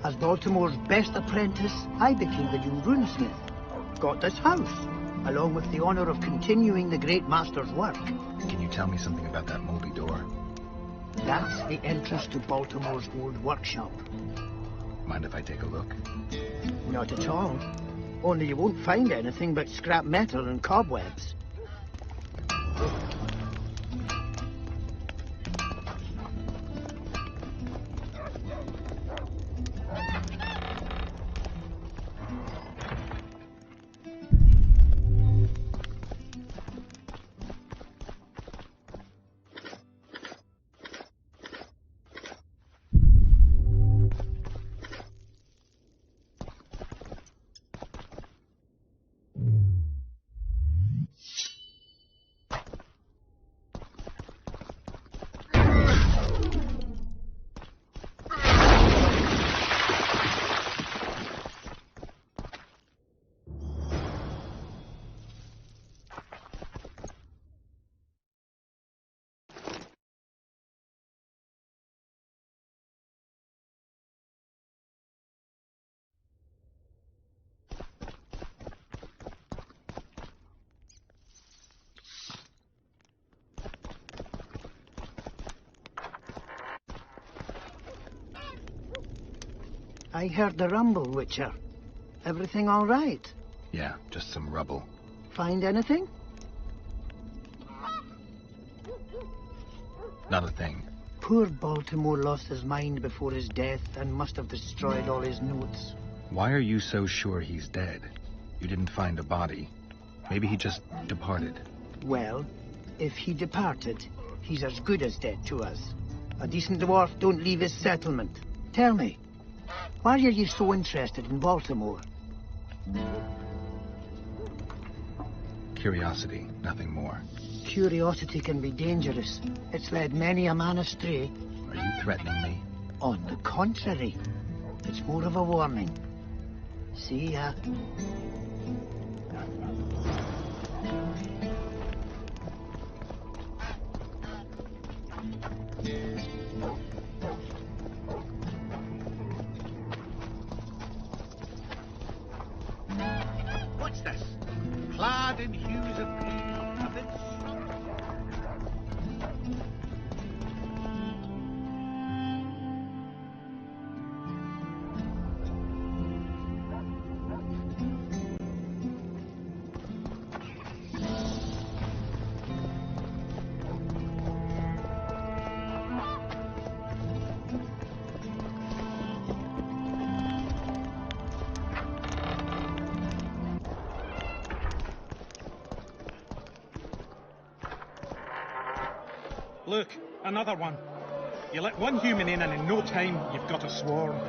As Baltimore's best apprentice, I became the new runesmith. Got this house, along with the honor of continuing the great master's work. Can you tell me something about that moldy door? That's the entrance to Baltimore's old workshop. Mind if I take a look? Not at all. Only you won't find anything but scrap metal and cobwebs. I heard the rumble, Witcher. Everything all right? Yeah, just some rubble. Find anything? Not a thing. Poor Baltimore lost his mind before his death and must have destroyed all his notes. Why are you so sure he's dead? You didn't find a body. Maybe he just departed. Well, if he departed, he's as good as dead to us. A decent dwarf don't leave his settlement. Tell me, why are you so interested in Baltimore? Curiosity, nothing more. Curiosity can be dangerous. It's led many a man astray. Are you threatening me? On the contrary, it's more of a warning. See ya. What's this? Clad in hues of green, of its... Look, another one. You let one human in and in no time you've got a swarm.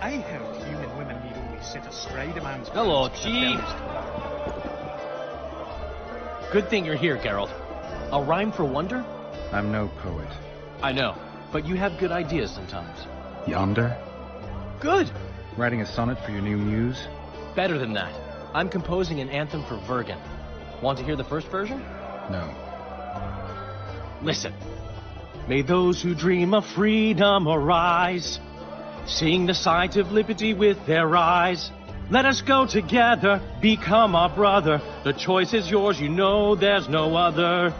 I heard human women need only sit astride a man's... Hello, breast Chief. at best. Good thing you're here, Geralt. A rhyme for wonder? I'm no poet. I know, but you have good ideas sometimes. Yonder? Good! Writing a sonnet for your new muse? Better than that. I'm composing an anthem for Vergen. Want to hear the first version? No. Listen. May those who dream of freedom arise, seeing the sight of liberty with their eyes. Let us go together, become our brother. The choice is yours, you know there's no other.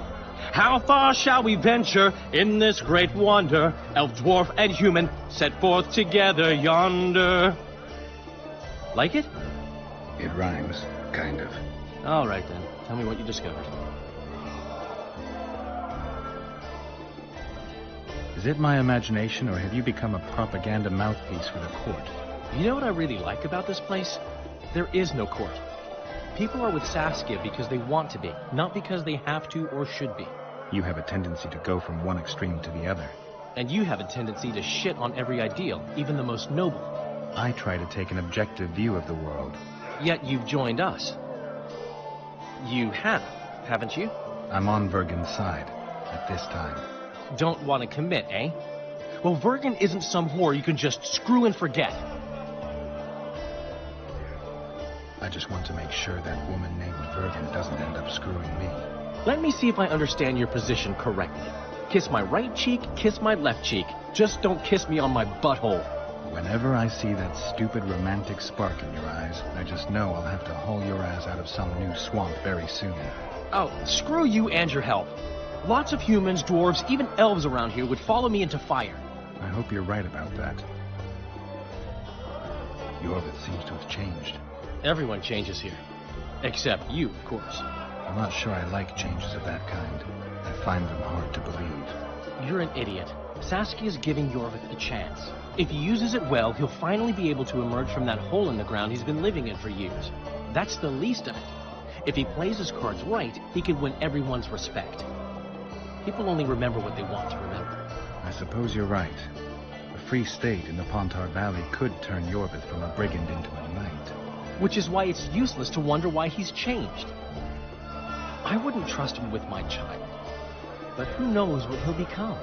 How far shall we venture in this great wonder? Elf, dwarf, and human set forth together yonder. Like it? It rhymes, kind of. All right then, tell me what you discovered. Is it my imagination, or have you become a propaganda mouthpiece for the court? You know what I really like about this place? There is no court. People are with Saskia because they want to be, not because they have to or should be. You have a tendency to go from one extreme to the other. And you have a tendency to shit on every ideal, even the most noble. I try to take an objective view of the world. Yet you've joined us. You have, haven't you? I'm on Vergen's side, at this time. Don't want to commit, eh? Well, Vergen isn't some whore you can just screw and forget. I just want to make sure that woman named Vergen doesn't end up screwing me. Let me see if I understand your position correctly. Kiss my right cheek, kiss my left cheek. Just don't kiss me on my butthole. Whenever I see that stupid romantic spark in your eyes, I just know I'll have to haul your ass out of some new swamp very soon. Oh, screw you and your help. Lots of humans, dwarves, even elves around here would follow me into fire. I hope you're right about that. Iorveth seems to have changed. Everyone changes here. Except you, of course. I'm not sure I like changes of that kind. I find them hard to believe. You're an idiot. Saskia's giving Iorveth a chance. If he uses it well, he'll finally be able to emerge from that hole in the ground he's been living in for years. That's the least of it. If he plays his cards right, he can win everyone's respect. People only remember what they want to remember. I suppose you're right. A free state in the Pontar Valley could turn Iorveth from a brigand into a knight. Which is why it's useless to wonder why he's changed. I wouldn't trust him with my child. But who knows what he'll become?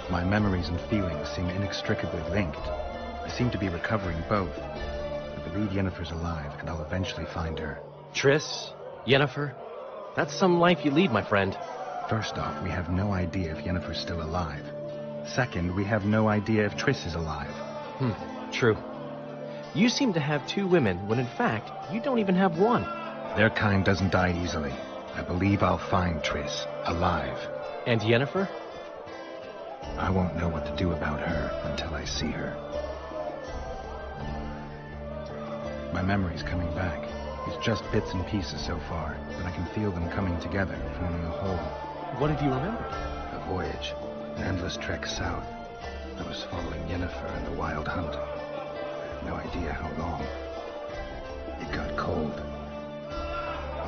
My memories and feelings seem inextricably linked. I seem to be recovering both. I believe Yennefer's alive, and I'll eventually find her. Triss, Yennefer, that's some life you lead, my friend. First off, we have no idea if Yennefer's still alive. Second, we have no idea if Triss is alive. True. You seem to have two women, when in fact, you don't even have one. Their kind doesn't die easily. I believe I'll find Triss, alive. And Yennefer? I won't know what to do about her until I see her. My memory's coming back. It's just bits and pieces so far, but I can feel them coming together, forming a whole. What have you remembered? A voyage, an endless trek south. I was following Yennefer and the wild hunt. No idea how long. It got cold.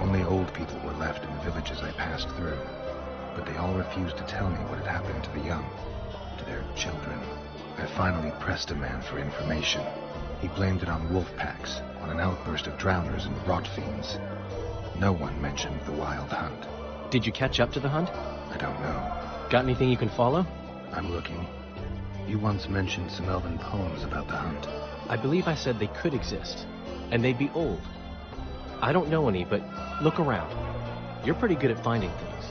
Only old people were left in the villages I passed through, but they all refused to tell me what had happened to the young, to their children. I finally pressed a man for information. He blamed it on wolf packs, on an outburst of drowners and rot fiends. No one mentioned the wild hunt. Did you catch up to the hunt? I don't know. Got anything you can follow? I'm looking. You once mentioned some elven poems about the hunt. I believe I said they could exist, and they'd be old. I don't know any, but look around. You're pretty good at finding things.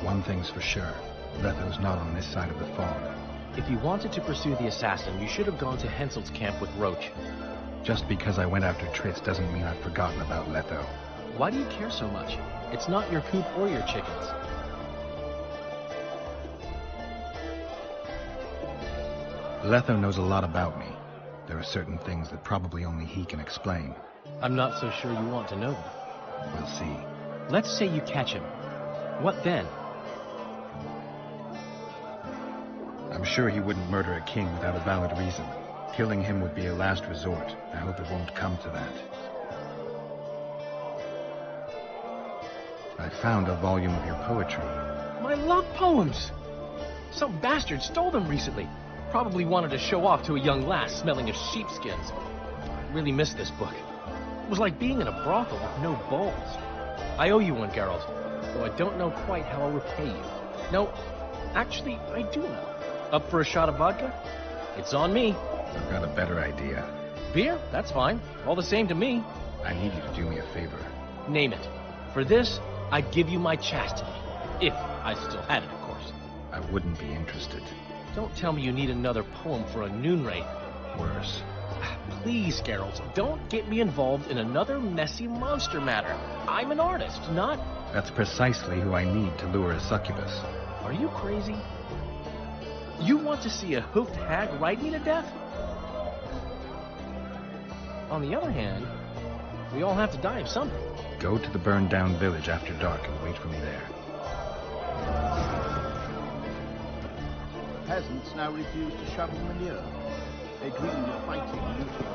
One thing's for sure. Letho's not on this side of the fog. If you wanted to pursue the assassin, you should have gone to Henselt's camp with Roach. Just because I went after Triss doesn't mean I've forgotten about Letho. Why do you care so much? It's not your coop or your chickens. Letho knows a lot about me. There are certain things that probably only he can explain. I'm not so sure you want to know them. We'll see. Let's say you catch him. What then? I'm sure he wouldn't murder a king without a valid reason. Killing him would be a last resort. I hope it won't come to that. I found a volume of your poetry. My love poems! Some bastard stole them recently. Probably wanted to show off to a young lass smelling of sheepskins. Really missed this book. It was like being in a brothel with no balls. I owe you one, Geralt, though I don't know quite how I'll repay you. No, actually, I do know. Up for a shot of vodka? It's on me. I've got a better idea. Beer? That's fine. All the same to me. I need you to do me a favor. Name it. For this, I'd give you my chastity. If I still had it, of course. I wouldn't be interested. Don't tell me you need another poem for a noon wraith. Worse. Please, Geralt, don't get me involved in another messy monster matter. I'm an artist, not... That's precisely who I need to lure a succubus. Are you crazy? You want to see a hoofed hag ride me to death? On the other hand, we all have to die of something. Go to the burned-down village after dark and wait for me there. The peasants now refuse to shovel manure. They dream of fighting and looting.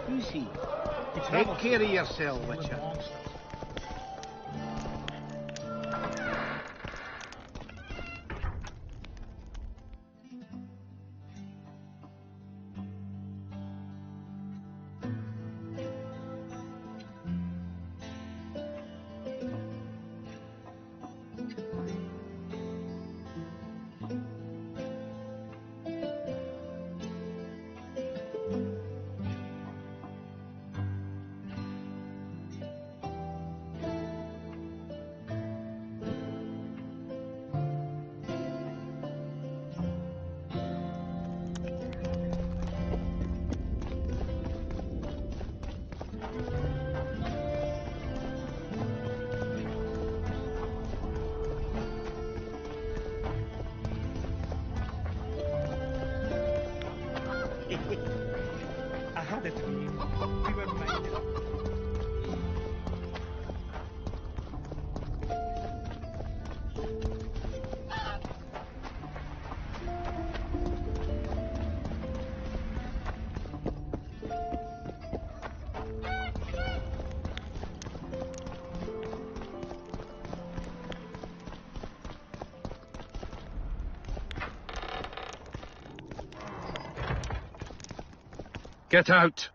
Easy. Take care of yourself, Witcher. I had a dream. We were minded. Get out!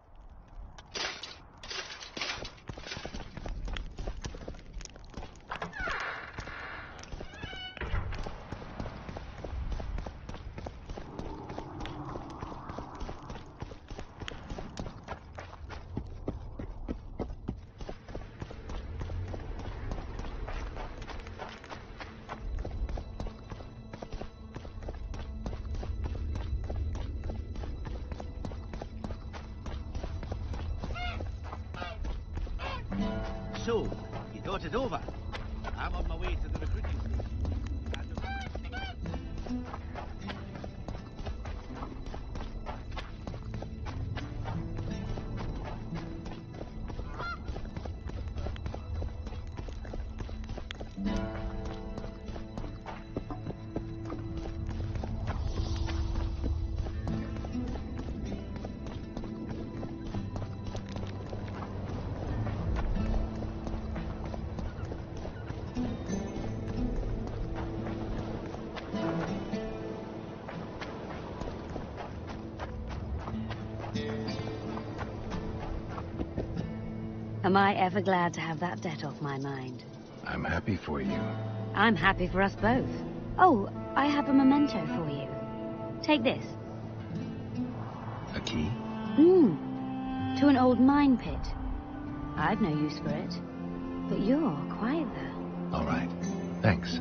So, you thought it over? I'm on my way to the recruiting station. Am I ever glad to have that debt off my mind? I'm happy for you. I'm happy for us both. Oh, I have a memento for you. Take this. A key? To an old mine pit. I've no use for it, but you're quite the... All right. Thanks.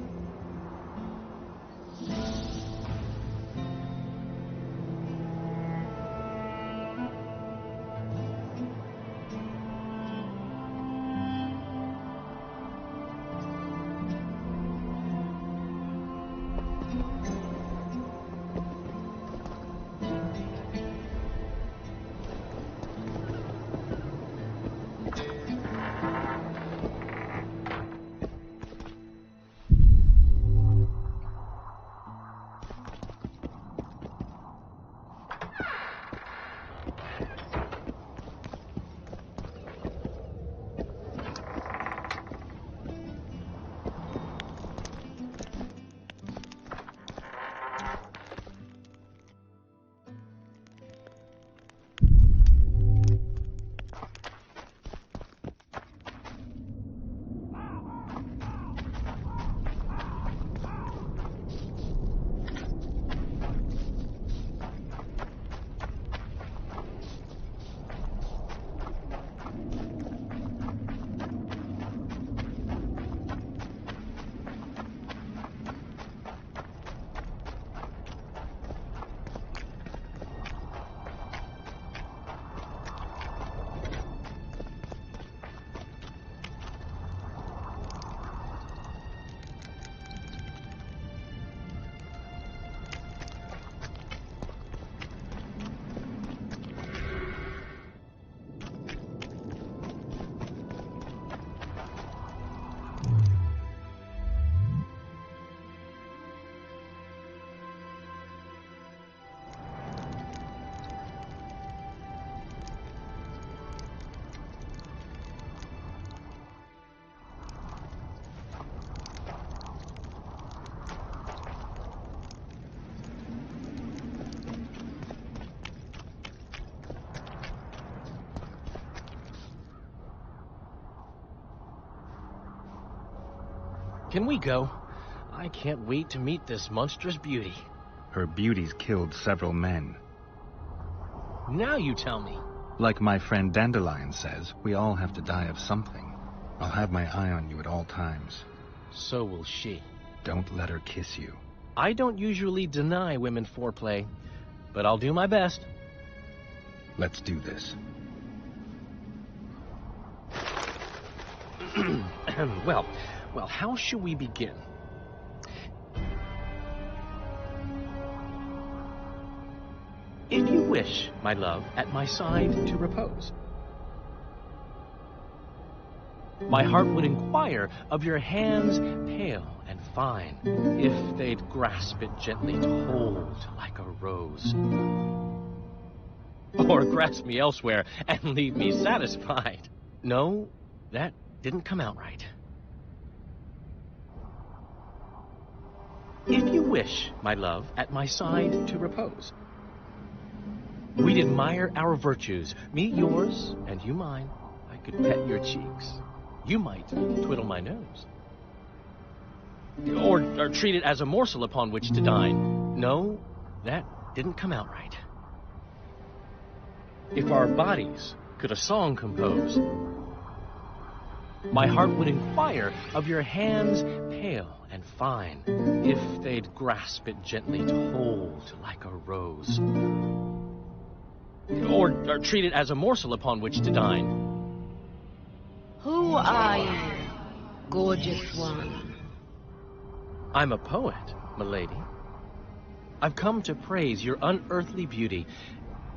Can we go? I can't wait to meet this monstrous beauty. Her beauty's killed several men. Now you tell me. Like my friend Dandelion says, we all have to die of something. I'll have my eye on you at all times. So will she. Don't let her kiss you. I don't usually deny women foreplay, but I'll do my best. Let's do this. Well, how should we begin? If you wish, my love, at my side to repose, my heart would inquire of your hands pale and fine, if they'd grasp it gently to hold like a rose. Or grasp me elsewhere and leave me satisfied. No, that didn't come out right. If you wish, my love, at my side to repose, we'd admire our virtues, me yours and you mine. I could pet your cheeks. You might twiddle my nose. Or treat it as a morsel upon which to dine. No, that didn't come out right. If our bodies could a song compose, my heart would inquire of your hands pale and fine, if they'd grasp it gently to hold like a rose. Or treat it as a morsel upon which to dine. Who are you, gorgeous one? I'm a poet, milady. I've come to praise your unearthly beauty,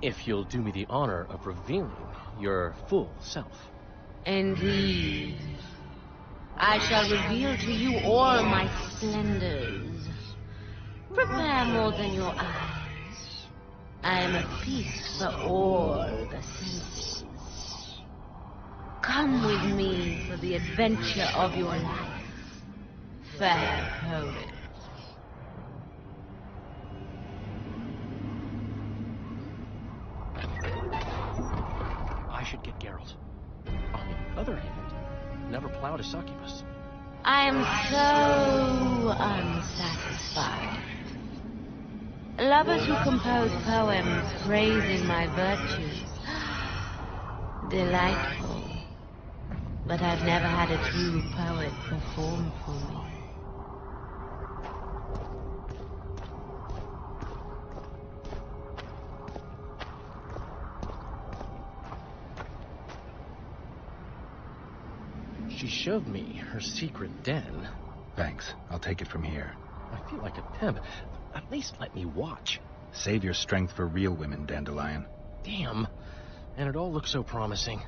if you'll do me the honor of revealing your full self. Indeed. I shall reveal to you all my splendors. Prepare more than your eyes. I am a feast for all the senses. Come with me for the adventure of your life, fair poet. I should get Geralt. On the other hand, never plowed a succubus. I am so unsatisfied. Lovers who compose poems praising my virtues. Delightful. But I've never had a true poet perform for me. She showed me her secret den. Thanks. I'll take it from here. I feel like a pimp. At least let me watch. Save your strength for real women, Dandelion. Damn. And it all looks so promising.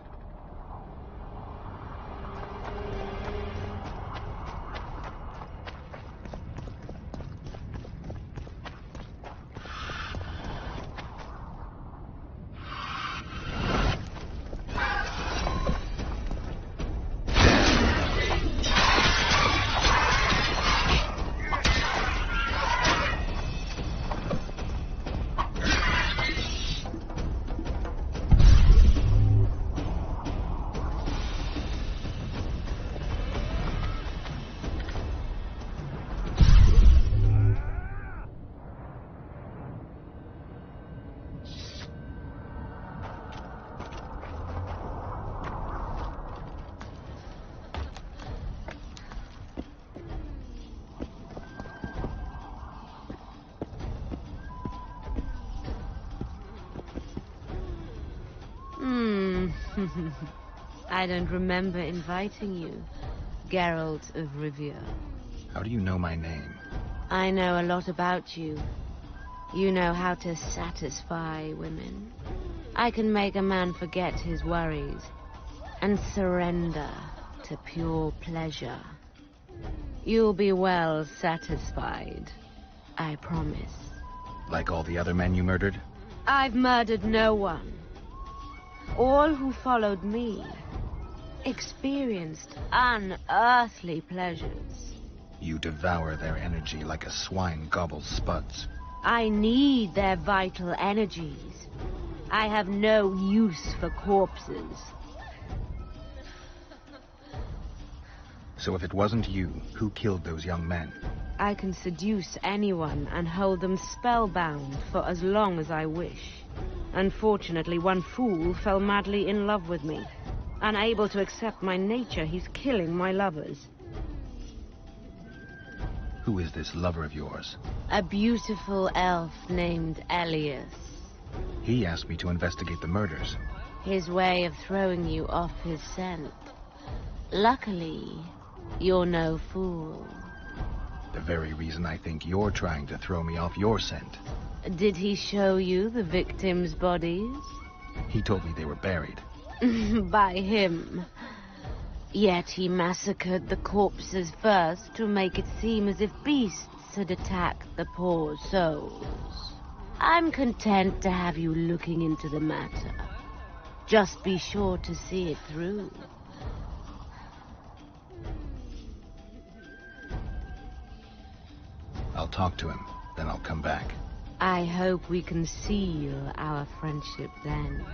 I don't remember inviting you, Geralt of Rivia. How do you know my name? I know a lot about you. You know how to satisfy women. I can make a man forget his worries and surrender to pure pleasure. You'll be well satisfied, I promise. Like all the other men you murdered? I've murdered no one. All who followed me experienced unearthly pleasures. You devour their energy like a swine gobbles spuds. I need their vital energies. I have no use for corpses. So if it wasn't you, who killed those young men? I can seduce anyone and hold them spellbound for as long as I wish. Unfortunately, one fool fell madly in love with me. Unable to accept my nature, he's killing my lovers. Who is this lover of yours? A beautiful elf named Elias. He asked me to investigate the murders. His way of throwing you off his scent. Luckily, you're no fool. The very reason I think you're trying to throw me off your scent. Did he show you the victims' bodies? He told me they were buried. By him. Yet he massacred the corpses first to make it seem as if beasts had attacked the poor souls. I'm content to have you looking into the matter. Just be sure to see it through. I'll talk to him, then I'll come back. I hope we can seal our friendship then.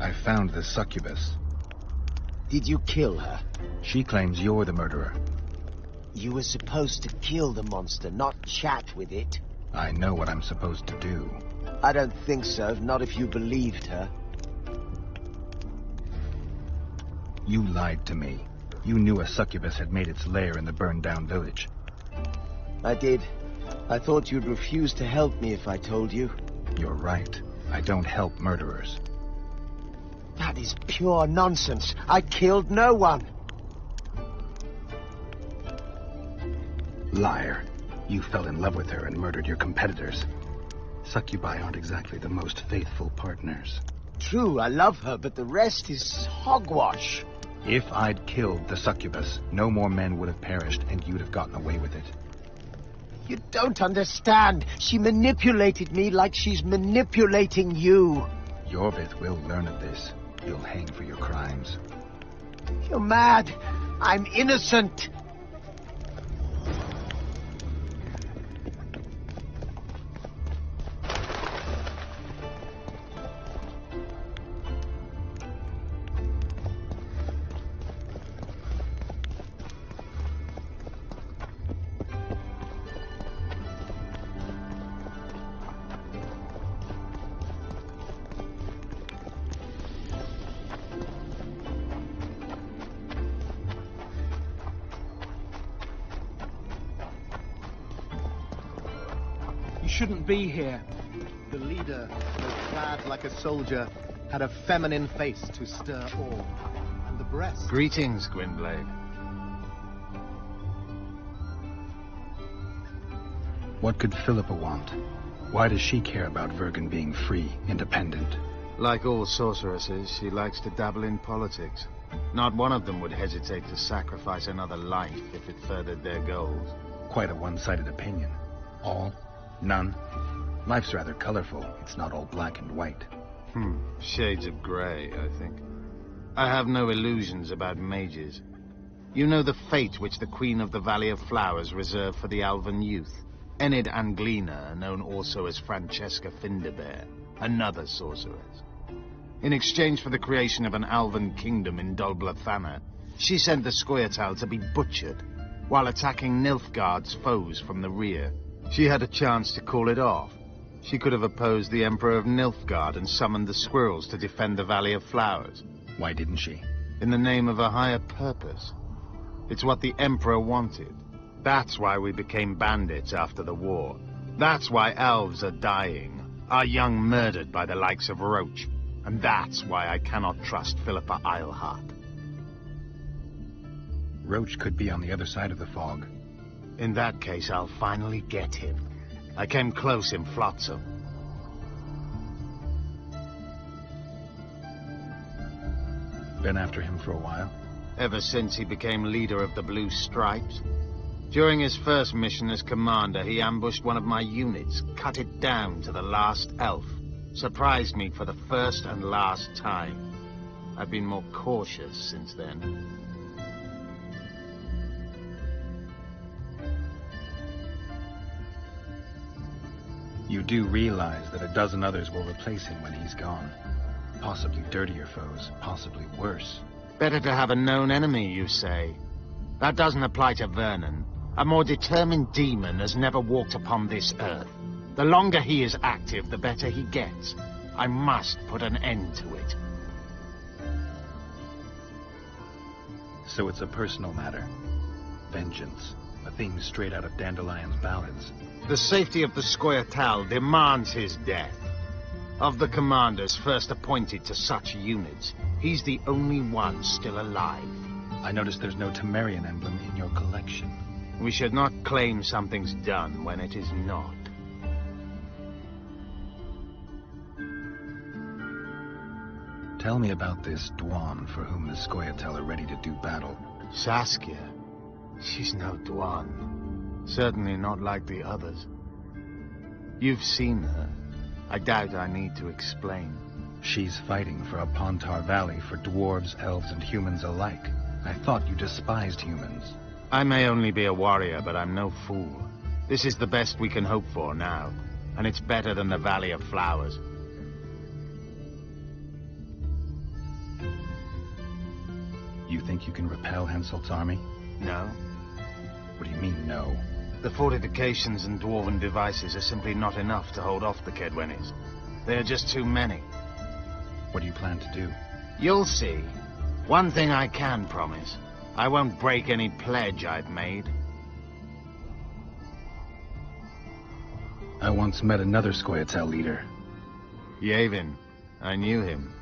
I found the succubus. Did you kill her? She claims you're the murderer. You were supposed to kill the monster, not chat with it. I know what I'm supposed to do. I don't think so, not if you believed her. You lied to me. You knew a succubus had made its lair in the burned-down village. I did. I thought you'd refuse to help me if I told you. You're right. I don't help murderers. That is pure nonsense. I killed no one. Liar. You fell in love with her and murdered your competitors. Succubi aren't exactly the most faithful partners. True, I love her, but the rest is hogwash. If I'd killed the succubus, no more men would have perished, and you'd have gotten away with it. You don't understand. She manipulated me like she's manipulating you. Iorveth will learn of this. You'll hang for your crimes. You're mad. I'm innocent. Shouldn't be here. The leader, though clad like a soldier, had a feminine face to stir awe. And the breast... Greetings, Gwynblade. What could Philippa want? Why does she care about Vergen being free, independent? Like all sorceresses, she likes to dabble in politics. Not one of them would hesitate to sacrifice another life if it furthered their goals. Quite a one-sided opinion. All? None? Life's rather colorful. It's not all black and white. Shades of grey, I think. I have no illusions about mages. You know the fate which the Queen of the Valley of Flowers reserved for the Alvan youth. Enid Anglina, known also as Francesca Finderbear, another sorceress. In exchange for the creation of an Alvan kingdom in Dol Blathanna, she sent the Scoia'tael to be butchered, while attacking Nilfgaard's foes from the rear. She had a chance to call it off. She could have opposed the Emperor of Nilfgaard and summoned the squirrels to defend the Valley of Flowers. Why didn't she? In the name of a higher purpose. It's what the Emperor wanted. That's why we became bandits after the war. That's why elves are dying, our young murdered by the likes of Roach. And that's why I cannot trust Philippa Eilhart. Roach could be on the other side of the fog. In that case, I'll finally get him. I came close in Flotsam. Been after him for a while? Ever since he became leader of the Blue Stripes. During his first mission as commander, he ambushed one of my units, cut it down to the last elf. Surprised me for the first and last time. I've been more cautious since then. You do realize that a dozen others will replace him when he's gone. Possibly dirtier foes, possibly worse. Better to have a known enemy, you say. That doesn't apply to Vernon. A more determined demon has never walked upon this earth. The longer he is active, the better he gets. I must put an end to it. So it's a personal matter. Vengeance. A theme straight out of Dandelion's ballads. The safety of the Scoia'tael demands his death. Of the commanders first appointed to such units, he's the only one still alive. I noticed there's no Temerian emblem in your collection. We should not claim something's done when it is not. Tell me about this Dwan for whom the Scoia'tael are ready to do battle. Saskia. She's no Dwan. Certainly not like the others. You've seen her. I doubt I need to explain. She's fighting for a Pontar Valley for dwarves, elves, and humans alike. I thought you despised humans. I may only be a warrior, but I'm no fool. This is the best we can hope for now, and it's better than the Valley of Flowers. You think you can repel Henselt's army? No. What do you mean, no? The fortifications and dwarven devices are simply not enough to hold off the Kedwenis. They are just too many. What do you plan to do? You'll see. One thing I can promise. I won't break any pledge I've made. I once met another Scoia'tael leader. Yavin. I knew him.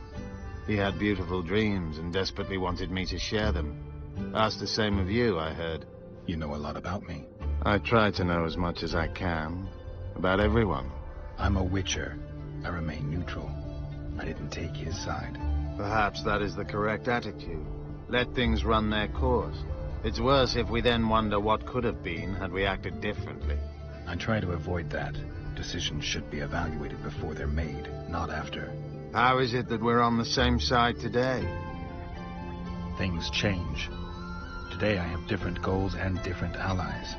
He had beautiful dreams and desperately wanted me to share them. Asked the same of you, I heard. You know a lot about me. I try to know as much as I can. About everyone. I'm a witcher. I remain neutral. I didn't take his side. Perhaps that is the correct attitude. Let things run their course. It's worse if we then wonder what could have been had we acted differently. I try to avoid that. Decisions should be evaluated before they're made, not after. How is it that we're on the same side today? Things change. Today I have different goals and different allies.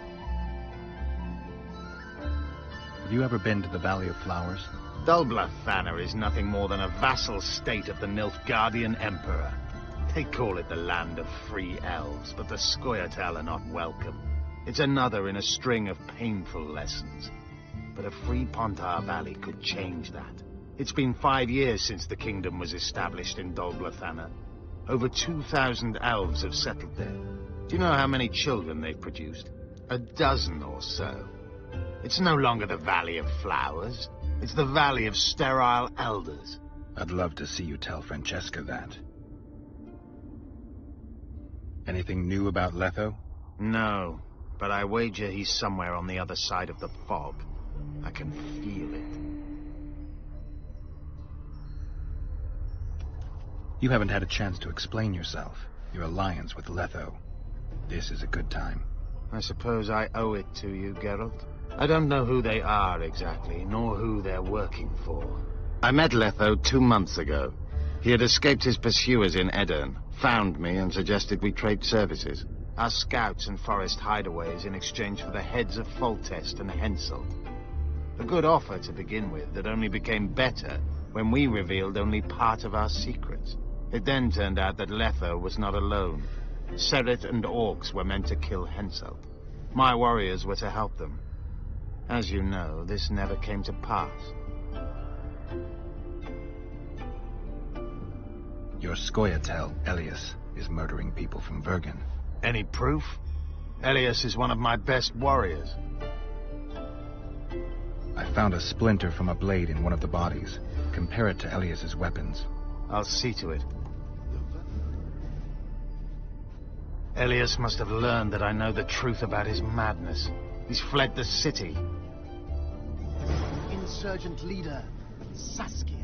Have you ever been to the Valley of Flowers? Dulblathanna is nothing more than a vassal state of the Nilfgaardian Emperor. They call it the land of free elves, but the Scoia'tael are not welcome. It's another in a string of painful lessons. But a free Pontar Valley could change that. It's been 5 years since the kingdom was established in Dulblathanna. Over 2,000 elves have settled there. Do you know how many children they've produced? 12 or so. It's no longer the Valley of Flowers. It's the Valley of Sterile Elders. I'd love to see you tell Francesca that. Anything new about Letho? No, but I wager he's somewhere on the other side of the fog. I can feel it. You haven't had a chance to explain yourself. Your alliance with Letho. This is a good time. I suppose I owe it to you, Geralt. I don't know who they are exactly, nor who they're working for. I met Letho 2 months ago. He had escaped his pursuers in Edirn, found me and suggested we trade services. Our scouts and forest hideaways in exchange for the heads of Foltest and Henselt. A good offer to begin with that only became better when we revealed only part of our secrets. It then turned out that Letho was not alone. Sereth and orcs were meant to kill Henselt. My warriors were to help them. As you know, this never came to pass. Your Scoia'tael, Elias, is murdering people from Vergen. Any proof? Elias is one of my best warriors. I found a splinter from a blade in one of the bodies. Compare it to Elias's weapons. I'll see to it. Elias must have learned that I know the truth about his madness. He's fled the city. Insurgent leader, Saskia.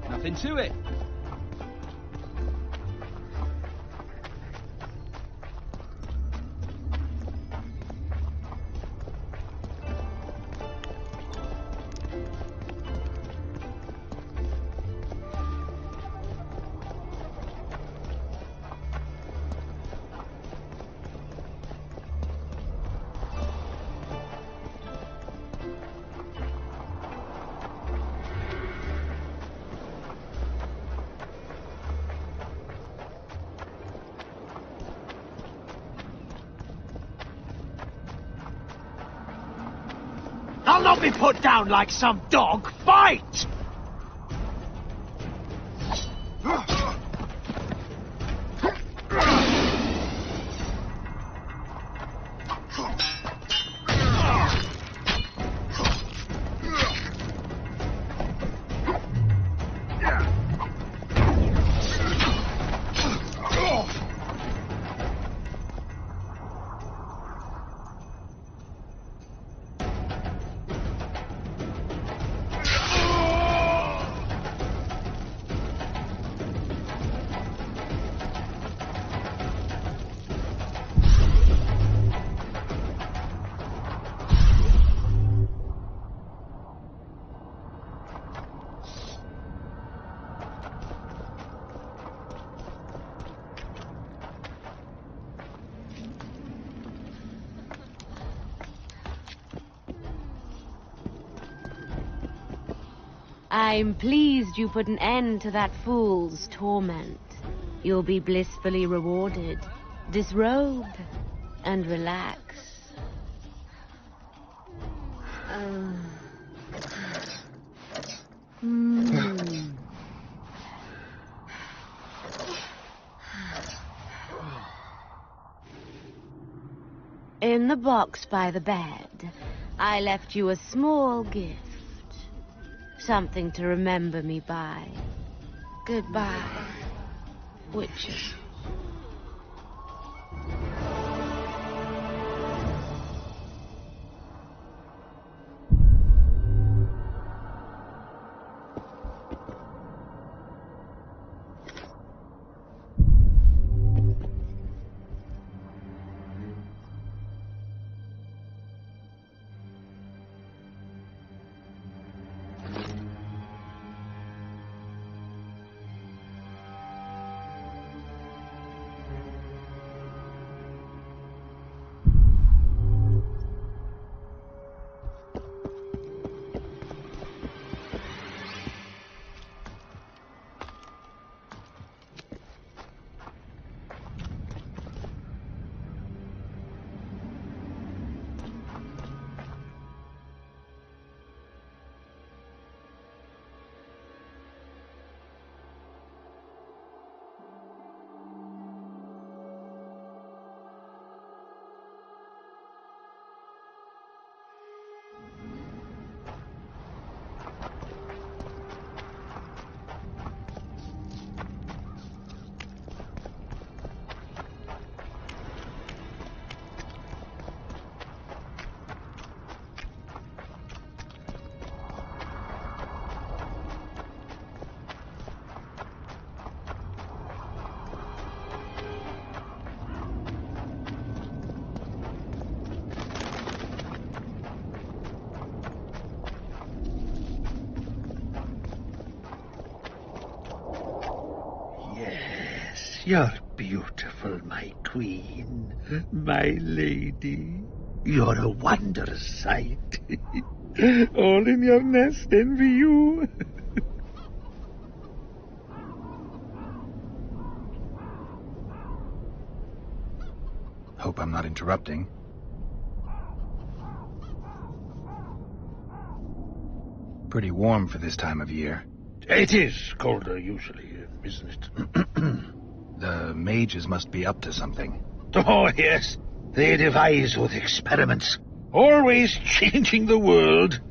Nothing to it. I'll not be put down like some dog. Fight! I'm pleased you put an end to that fool's torment. You'll be blissfully rewarded. Disrobe and relax. In the box by the bed, I left you a small gift. Something to remember me by. Goodbye, witches. You're beautiful, my queen, my lady. You're a wondrous sight. All in your nest envy you. Hope I'm not interrupting. Pretty warm for this time of year. It is colder usually, isn't it? The mages must be up to something. Oh, yes. They devise with experiments. Always changing the world.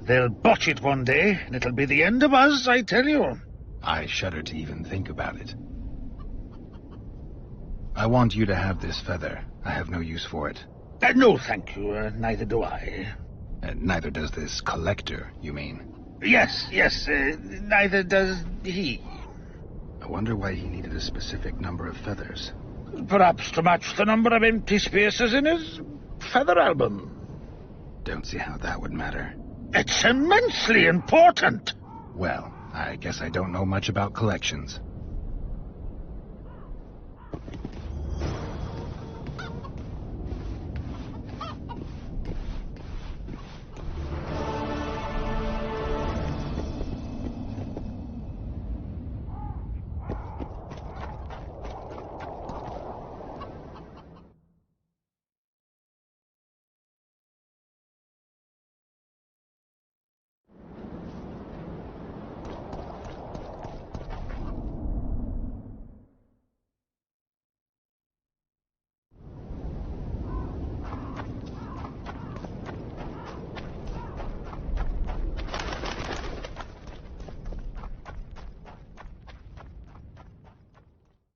They'll botch it one day, and it'll be the end of us, I tell you. I shudder to even think about it. I want you to have this feather. I have no use for it. No, thank you. Neither do I. Neither does this collector, you mean? Yes, neither does he. I wonder why he needed a specific number of feathers. Perhaps to match the number of empty spaces in his feather album. Don't see how that would matter. It's immensely important. Well, I guess I don't know much about collections.